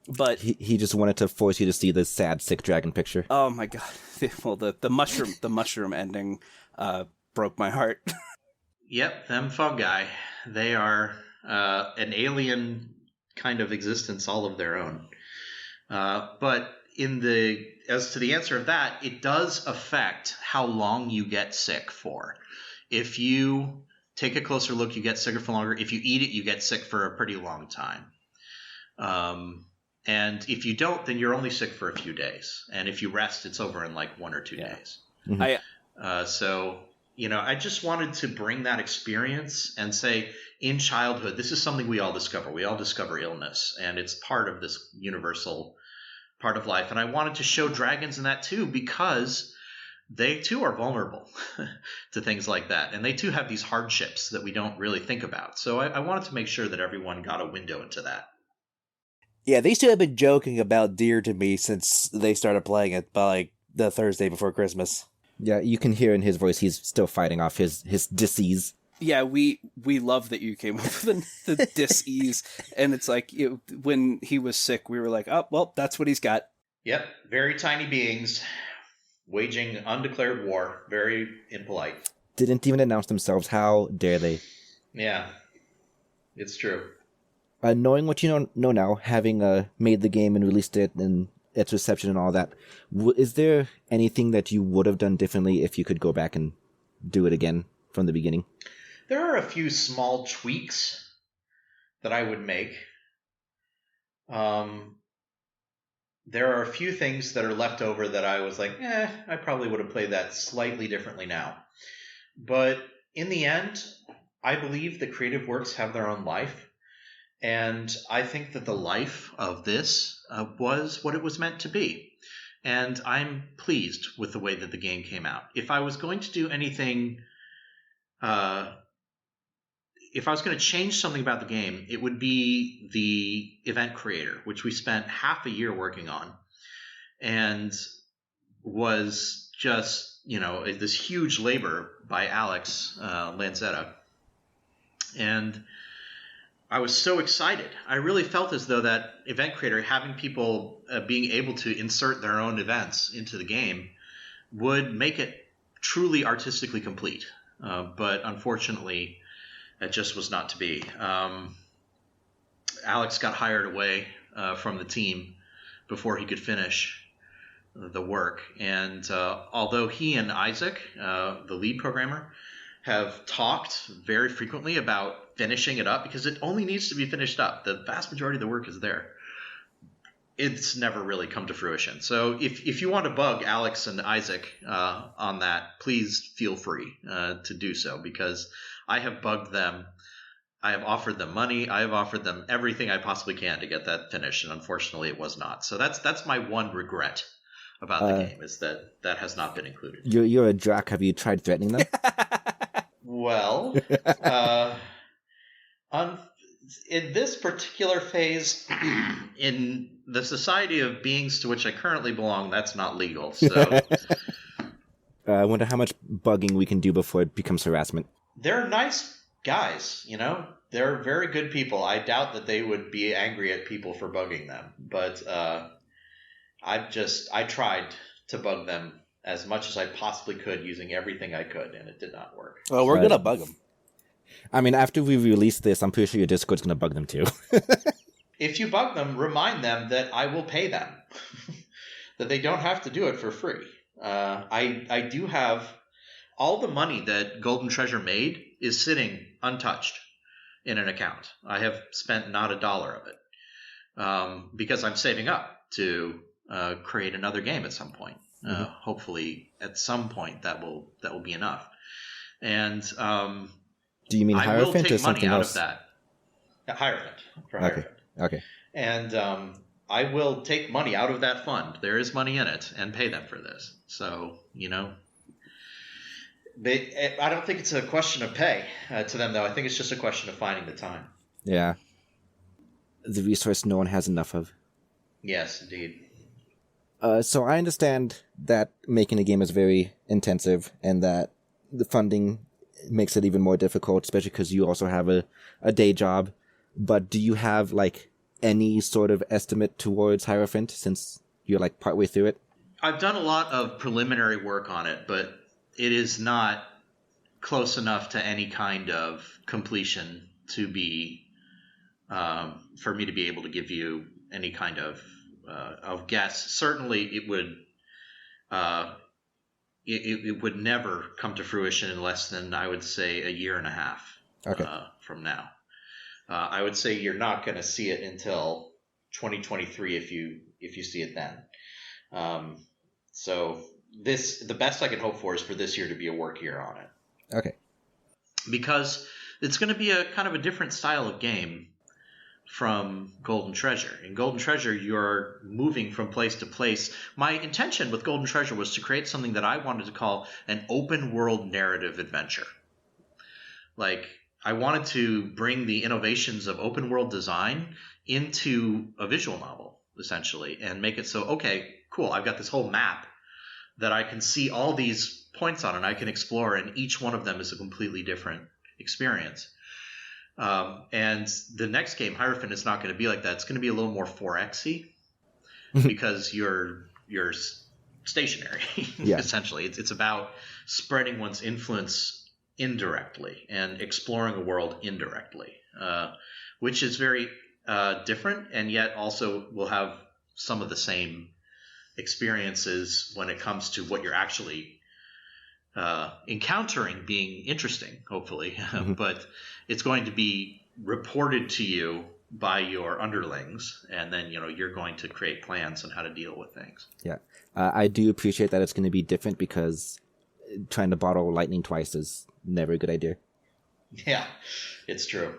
But he just wanted to force you to see the sad sick dragon picture. Oh my God! Well, the mushroom ending broke my heart. Yep, them fungi. They are an alien kind of existence all of their own. But as to the answer of that, it does affect how long you get sick for. If you take a closer look, you get sicker for longer. If you eat it, you get sick for a pretty long time. And if you don't, then you're only sick for a few days. And if you rest, it's over in like 1 or 2 days. Mm-hmm. So I just wanted to bring that experience and say, in childhood, this is something we all discover. We all discover illness, and it's part of this universal part of life. And I wanted to show dragons in that too, because they too are vulnerable to things like that. And they too have these hardships that we don't really think about. So I wanted to make sure that everyone got a window into that. Yeah, these two have been joking about Deer to me since they started playing it by like the Thursday before Christmas. Yeah, you can hear in his voice he's still fighting off his disease. Yeah, we love that you came up with the dis-ease. And it's like, when he was sick, we were like, oh, well, that's what he's got. Yep, very tiny beings waging undeclared war, very impolite. Didn't even announce themselves. How dare they? Yeah, it's true. Knowing what you know now, having made the game and released it and its reception and all that, is there anything that you would have done differently if you could go back and do it again from the beginning? There are a few small tweaks that I would make. There are a few things that are left over that I was like, I probably would have played that slightly differently now. But in the end, I believe that creative works have their own life. And I think that the life of this was what it was meant to be. And I'm pleased with the way that the game came out. If I was going to do anything, if I was going to change something about the game, it would be the event creator, which we spent half a year working on, and was just, this huge labor by Alex Lanzetta. And I was so excited. I really felt as though that event creator, having people being able to insert their own events into the game, would make it truly artistically complete. But unfortunately, it just was not to be. Alex got hired away from the team before he could finish the work. And although he and Isaac, the lead programmer, have talked very frequently about finishing it up, because it only needs to be finished up. The vast majority of the work is there. It's never really come to fruition. So if you want to bug Alex and Isaac on that, please feel free to do so, because I have bugged them. I have offered them money. I have offered them everything I possibly can to get that finished, and unfortunately it was not. So that's my one regret about the game, is that has not been included. You're a jock. Have you tried threatening them? Well, in this particular phase, in the society of beings to which I currently belong, that's not legal. So I wonder how much bugging we can do before it becomes harassment. They're nice guys, They're very good people. I doubt that they would be angry at people for bugging them. But I tried to bug them as much as I possibly could, using everything I could, and it did not work. Well, we're going to bug them. I mean, after we release this, I'm pretty sure your Discord's going to bug them too. If you bug them, remind them that I will pay them, that they don't have to do it for free. I do have all the money that Golden Treasure made is sitting untouched in an account. I have spent not $1 of it because I'm saving up to create another game at some point. Hopefully, at some point that will be enough. And do you mean Hierophant or something else? I will take money out of that. Hierophant. For Hierophant. Okay. And I will take money out of that fund. There is money in it, and pay them for this. So, I don't think it's a question of pay to them, though. I think it's just a question of finding the time. Yeah. The resource no one has enough of. Yes, indeed. So I understand that making a game is very intensive, and that the funding makes it even more difficult, especially because you also have a day job. But do you have any sort of estimate towards Hierophant, since you're partway through it? I've done a lot of preliminary work on it, but it is not close enough to any kind of completion to be for me to be able to give you any kind of guess. Certainly, it would it would never come to fruition in less than, I would say, a year and a half from now. I would say you're not going to see it until 2023 if you see it then. So the best I can hope for is for this year to be a work year on it. Okay. Because it's going to be a kind of a different style of game from Golden Treasure. In Golden Treasure, you're moving from place to place. My intention with Golden Treasure was to create something that I wanted to call an open world narrative adventure. Like, I wanted to bring the innovations of open world design into a visual novel, essentially, and make it so, okay, cool, I've got this whole map that I can see all these points on and I can explore, and each one of them is a completely different experience. And the next game, Hierophant, is not going to be like that. It's going to be a little more 4X-y because you're stationary, essentially. It's about spreading one's influence indirectly and exploring a world indirectly, which is very different, and yet also will have some of the same experiences when it comes to what you're actually encountering being interesting, hopefully. But it's going to be reported to you by your underlings, and then you're going to create plans on how to deal with things. Yeah, I do appreciate that it's going to be different, because trying to bottle lightning twice is never a good idea. Yeah, it's true.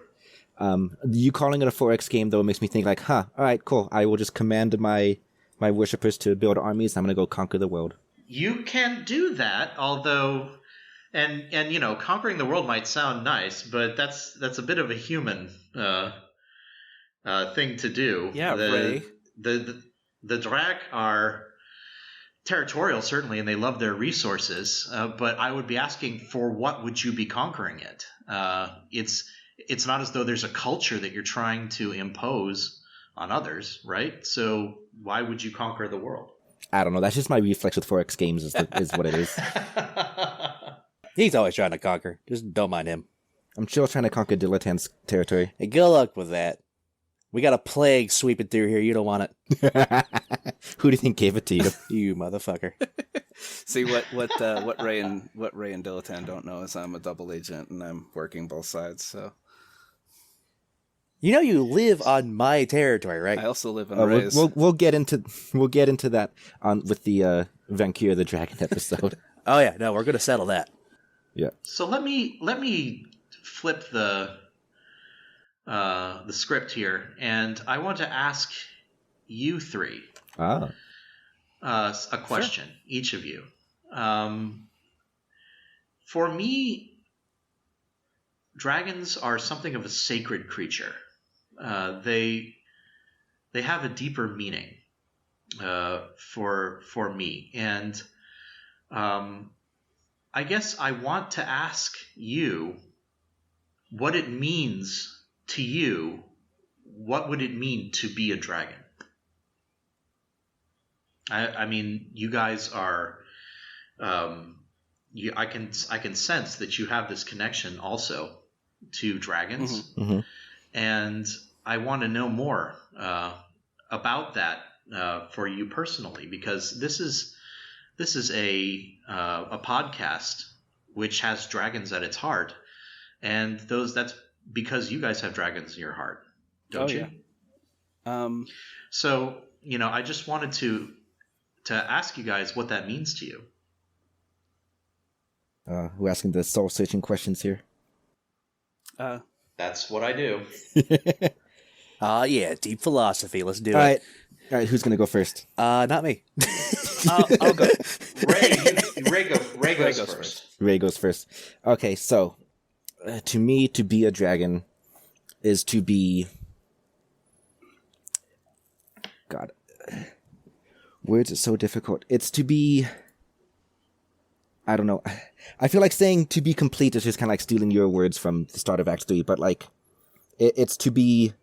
You calling it a 4X game, though, makes me think like, all right, cool. I will just command my worshippers to build armies. I'm going to go conquer the world. You can do that, although, and conquering the world might sound nice, but that's a bit of a human thing to do. Yeah, Ray. The Drag are territorial, certainly, and they love their resources. But I would be asking, for what would you be conquering it? It's not as though there's a culture that you're trying to impose on others, right? So why would you conquer the world? I don't know. That's just my reflex with 4X games is what it is. He's always trying to conquer. Just don't mind him. I'm still trying to conquer Dilettante's territory. Hey, good luck with that. We got a plague sweeping through here. You don't want it. Who do you think gave it to you? You motherfucker. See what Ray and Dilettante don't know is I'm a double agent and I'm working both sides. So you live on my territory, right? I also live in Ray's. We'll get into that with the Vancouver the Dragon episode. Oh yeah, no, we're gonna settle that. Yeah. So let me flip the script here, and I want to ask you three a question, each of you. For me, dragons are something of a sacred creature. They have a deeper meaning for me, and I guess I want to ask you what it means to you. What would it mean to be a dragon? I mean, you guys are. I can sense that you have this connection also to dragons, and I want to know more about that for you personally, because this is a podcast which has dragons at its heart, and that's because you guys have dragons in your heart, don't you? Yeah. So I just wanted to ask you guys what that means to you. We're asking the soul-searching questions here. That's what I do. Yeah, deep philosophy. Let's do All it. right, who's gonna go first? Not me. I'll go. Ray goes first. Ray goes first. Okay, so to me, to be a dragon is to be. God, words are so difficult. It's to be. I don't know. I feel like saying to be complete is just kind of like stealing your words from the start of Act 3, but like, it's to be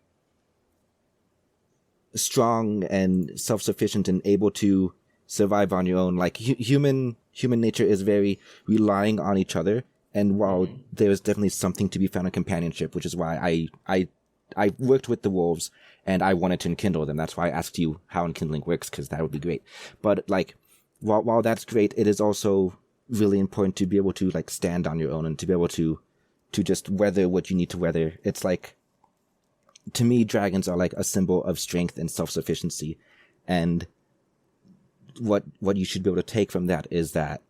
strong and self-sufficient and able to survive on your own. Like, human nature is very relying on each other, and while there's definitely something to be found in companionship, which is why I worked with the wolves and I wanted to enkindle them. That's why I asked you how enkindling works, because that would be great. But like, while that's great, it is also really important to be able to like stand on your own and to be able to just weather what you need to weather. It's like, to me, dragons are like a symbol of strength and self-sufficiency. And what you should be able to take from that is that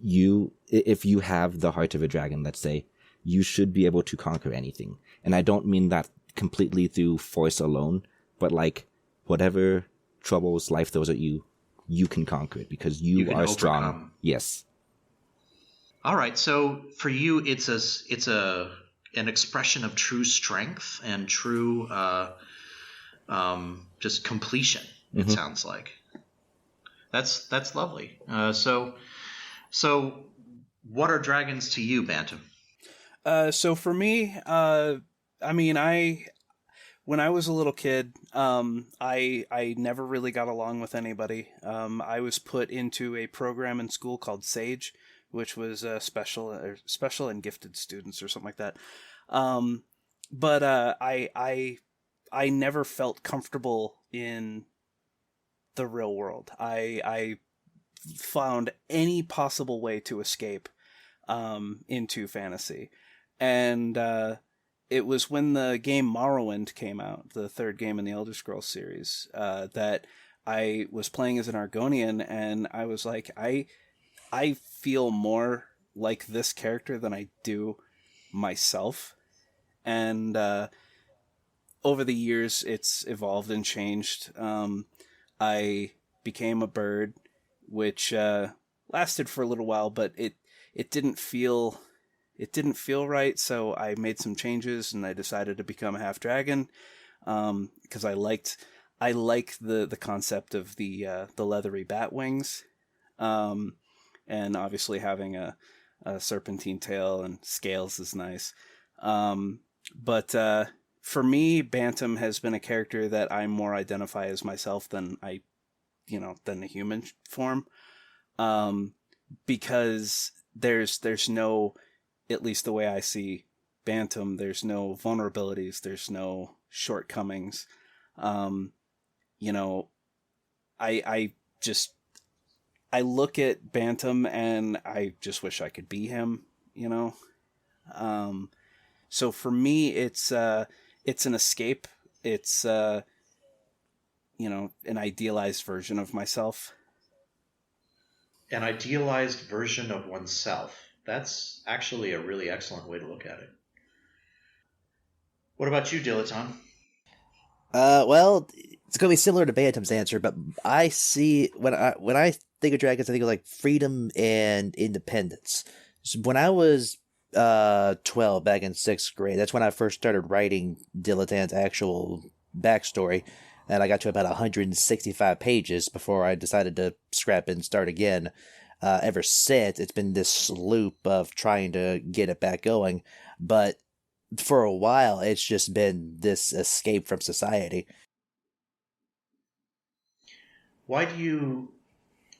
you, if you have the heart of a dragon, let's say, you should be able to conquer anything. And I don't mean that completely through force alone, but like whatever troubles life throws at you, you can conquer it because you are strong. Yes. All right. So for you, it's an expression of true strength and true just completion. It sounds like that's lovely. So what are dragons to you, Bantam? So for me, I mean, when I was a little kid, I never really got along with anybody. I was put into a program in school called SAGE, which was special and gifted students or something like that. But I never felt comfortable in the real world. I found any possible way to escape into fantasy. And it was when the game Morrowind came out, the third game in the Elder Scrolls series, that I was playing as an Argonian, and I was like, I feel more like this character than I do myself. And over the years, it's evolved and changed. I became a bird, which lasted for a little while, but it didn't feel right. So I made some changes, and I decided to become a half dragon because I like the concept of the leathery bat wings, and obviously having a serpentine tail and scales is nice. But for me, Bantam has been a character that I more identify as myself than than the human form, because there's no, at least the way I see Bantam, there's no vulnerabilities, there's no shortcomings. I look at Bantam and I just wish I could be him, So for me, it's an escape. It's an idealized version of myself. An idealized version of oneself. That's actually a really excellent way to look at it. What about you, Dilettante? Well, it's going to be similar to Bantam's answer, but I see when I think of dragons, I think of like freedom and independence. So when I was 12, back in 6th grade, that's when I first started writing Dilettante's actual backstory, and I got to about 165 pages before I decided to scrap it and start again. Ever since, it's been this loop of trying to get it back going, but for a while, it's just been this escape from society. Why do you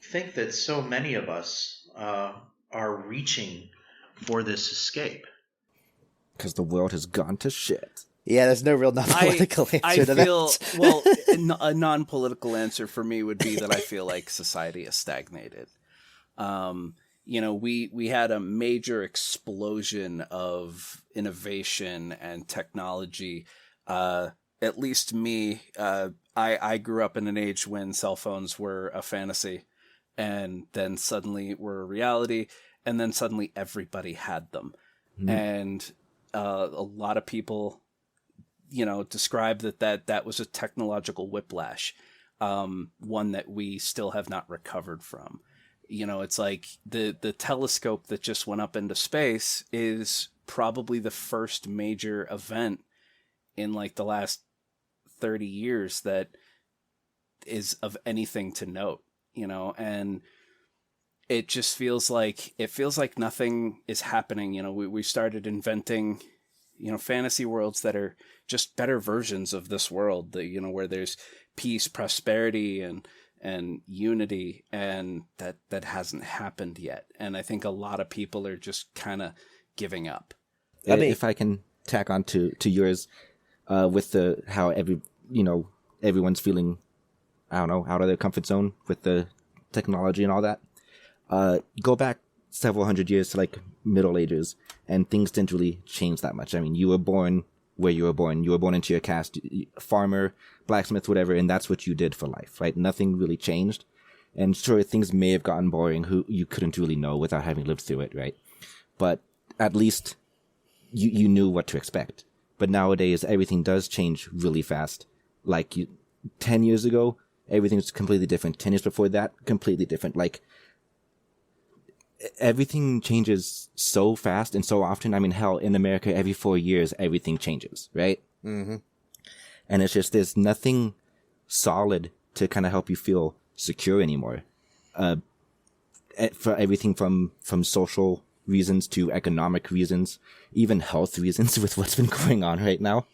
think that so many of us are reaching for this escape? Because the world has gone to shit. Yeah, there's no real non-political answer to that. Well, a non-political answer for me would be that I feel like society has stagnated. We had a major explosion of innovation and technology. At least me, I grew up in an age when cell phones were a fantasy, and then suddenly were a reality, and then suddenly everybody had them. Mm-hmm. And a lot of people, describe that was a technological whiplash, one that we still have not recovered from. It's like the telescope that just went up into space is probably the first major event in like the last 30 years that is of anything to note, and it just feels like nothing is happening. We started inventing, fantasy worlds that are just better versions of this world, where there's peace, prosperity, and unity, and that hasn't happened yet. And I think a lot of people are just kind of giving up. If I can tack on to yours, with how everyone's feeling, I don't know, out of their comfort zone with the technology and all that. Go back several hundred years to like Middle Ages, and things didn't really change that much. I mean, you were born where you were born. You were born into your caste, farmer, blacksmith, whatever, and that's what you did for life, right? Nothing really changed. And sure, things may have gotten boring who you couldn't really know without having lived through it, right? But at least you knew what to expect. But nowadays, everything does change really fast. 10 years ago, everything's completely different. 10 years before that, completely different. Everything changes so fast and so often. I mean, hell, in America, every 4 years, everything changes, right? Mm-hmm. And it's just, there's nothing solid to kind of help you feel secure anymore. For everything from social reasons to economic reasons, even health reasons with what's been going on right now.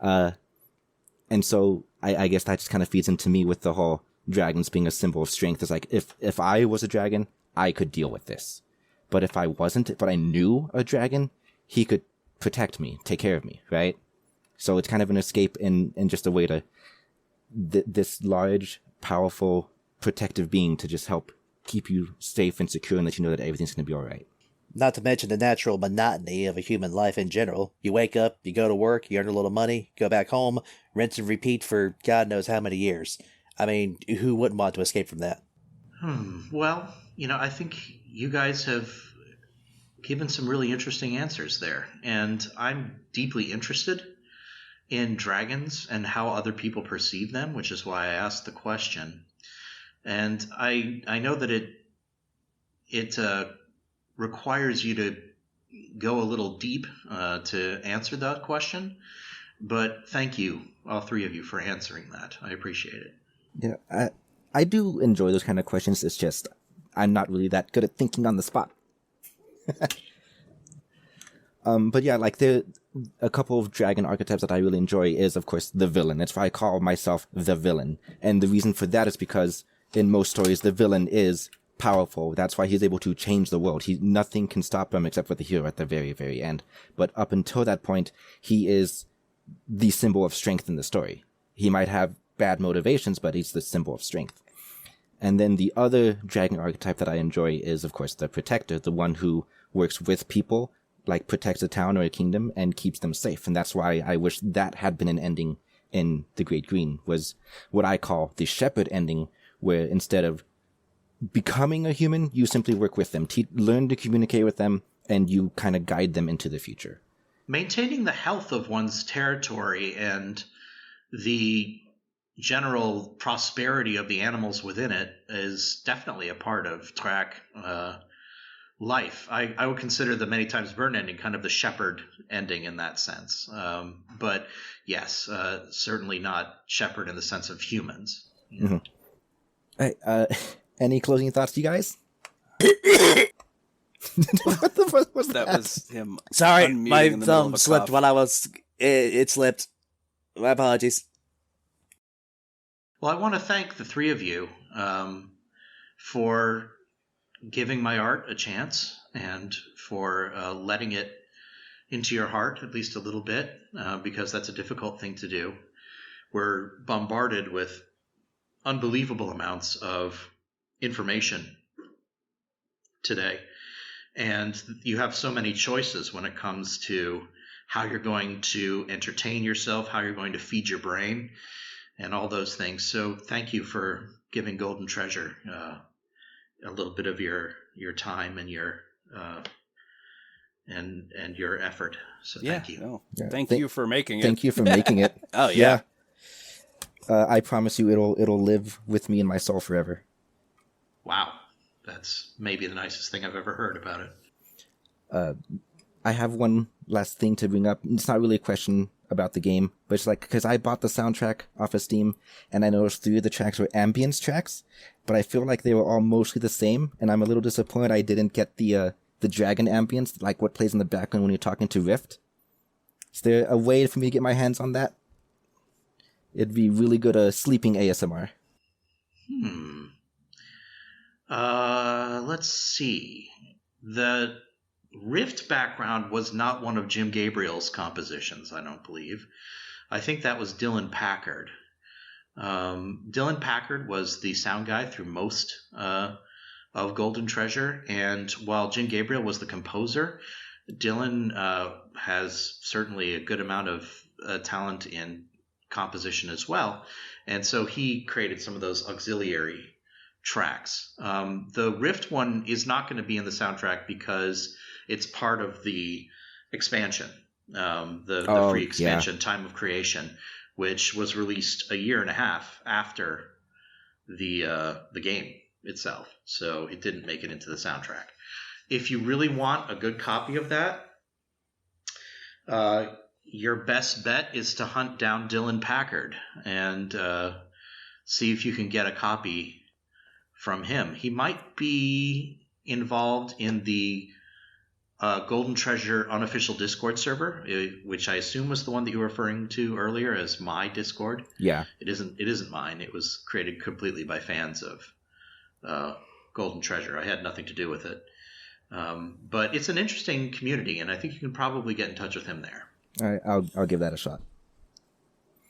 And so I guess that just kind of feeds into me with the whole dragons being a symbol of strength. It's like, if I was a dragon, I could deal with this. But if I wasn't, but I knew a dragon, he could protect me, take care of me, right? So it's kind of an escape and just a way to, this large, powerful, protective being to just help keep you safe and secure and let you know that everything's going to be all right. Not to mention the natural monotony of a human life in general. You wake up, you go to work, you earn a little money, go back home, rinse and repeat for God knows how many years. I mean, who wouldn't want to escape from that? Well, I think you guys have given some really interesting answers there. And I'm deeply interested in dragons and how other people perceive them, which is why I asked the question. And I know that it requires you to go a little deep to answer that question. But thank you, all three of you, for answering that. I appreciate it. Yeah, I do enjoy those kind of questions. It's just I'm not really that good at thinking on the spot. But yeah, a couple of dragon archetypes that I really enjoy is, of course, the villain. That's why I call myself the villain. And the reason for that is because in most stories, the villain is powerful. That's why he's able to change the world. Nothing can stop him except for the hero at the very, very end. But up until that point, he is the symbol of strength in the story. He might have bad motivations, but he's the symbol of strength. And then the other dragon archetype that I enjoy is, of course, the protector, the one who works with people, protects a town or a kingdom and keeps them safe. And that's why I wish that had been an ending in The Great Green, was what I call the shepherd ending, where instead of becoming a human, you simply work with them, learn to communicate with them, and you kind of guide them into the future. Maintaining the health of one's territory and the general prosperity of the animals within it is definitely a part of Track life. I would consider the Many Times Burned ending kind of the shepherd ending in that sense. But yes, certainly not shepherd in the sense of humans. Mm-hmm. Hey, any closing thoughts, you guys? What the fuck was that? That was him. Sorry, unmuting my in the middle of thumb a slipped cough. while I was... It slipped. My apologies. Well, I want to thank the three of you for giving my art a chance and for letting it into your heart at least a little bit, because that's a difficult thing to do. We're bombarded with unbelievable amounts of information today, and you have so many choices when it comes to how you're going to entertain yourself, how you're going to feed your brain, and all those things. So thank you for giving Golden Treasure a little bit of your time and your and your effort. So thank you. No. Yeah. Thank you for making it. Thank you for making it. Oh yeah. I promise you it'll live with me in my soul forever. Wow. That's maybe the nicest thing I've ever heard about it. I have one last thing to bring up. It's not really a question about the game, but it's because I bought the soundtrack off of Steam, and I noticed 3 of the tracks were ambience tracks, but I feel like they were all mostly the same, and I'm a little disappointed I didn't get the dragon ambience, like what plays in the background when you're talking to Rift. Is there a way for me to get my hands on that? It'd be really good sleeping ASMR. Let's see. The Rift background was not one of Jim Gabriel's compositions, I don't believe. I think that was Dylan Packard. Dylan Packard was the sound guy through most of Golden Treasure, and while Jim Gabriel was the composer, Dylan has certainly a good amount of talent in composition as well, and so he created some of those auxiliary tracks. The Rift one is not going to be in the soundtrack because it's part of the expansion, the free expansion, Time of Creation, which was released a year and a half after the game itself. So it didn't make it into the soundtrack. If you really want a good copy of that, your best bet is to hunt down Dylan Packard and see if you can get a copy from him. He might be involved in the Golden Treasure unofficial Discord server, which I assume was the one that you were referring to earlier as my Discord. Yeah. It isn't mine. It was created completely by fans of Golden Treasure. I had nothing to do with it. But it's an interesting community, and I think you can probably get in touch with him there. All right, I'll give that a shot.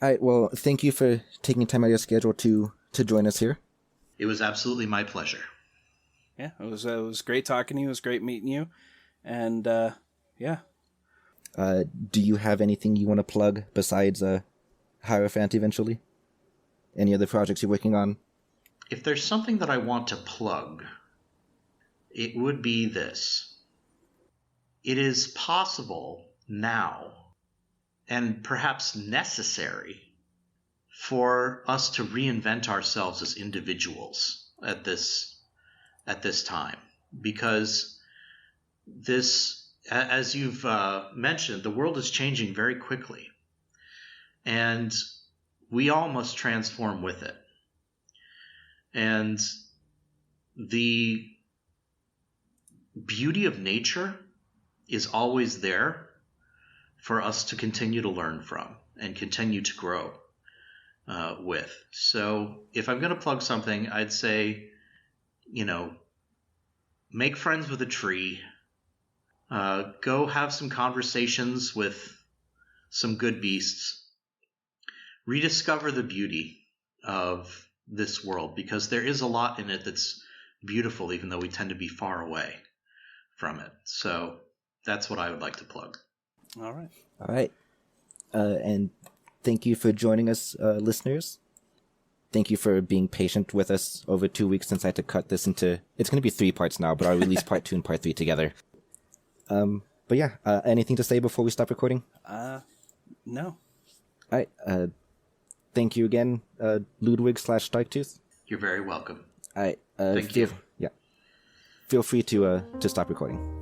All right, well, thank you for taking time out of your schedule to join us here. It was absolutely my pleasure. Yeah, it was great talking to you. It was great meeting you. And, yeah. Do you have anything you want to plug besides Hierophant eventually? Any other projects you're working on? If there's something that I want to plug, it would be this. It is possible now, and perhaps necessary, for us to reinvent ourselves as individuals at this time. Because this, as you've mentioned, the world is changing very quickly. And we all must transform with it. And the beauty of nature is always there for us to continue to learn from and continue to grow with. So if I'm going to plug something, I'd say, make friends with a tree. Go have some conversations with some good beasts. Rediscover the beauty of this world, because there is a lot in it that's beautiful, even though we tend to be far away from it. So that's what I would like to plug. All right. All right. And thank you for joining us, listeners. Thank you for being patient with us over 2 weeks since I had to cut this into... It's going to be 3 parts now, but I'll release part 2 and part 3 together. But yeah, anything to say before we stop recording? No. All right. Thank you again, Ludwig / Darktooth. You're very welcome. All right. Thank you. Yeah. Feel free to stop recording.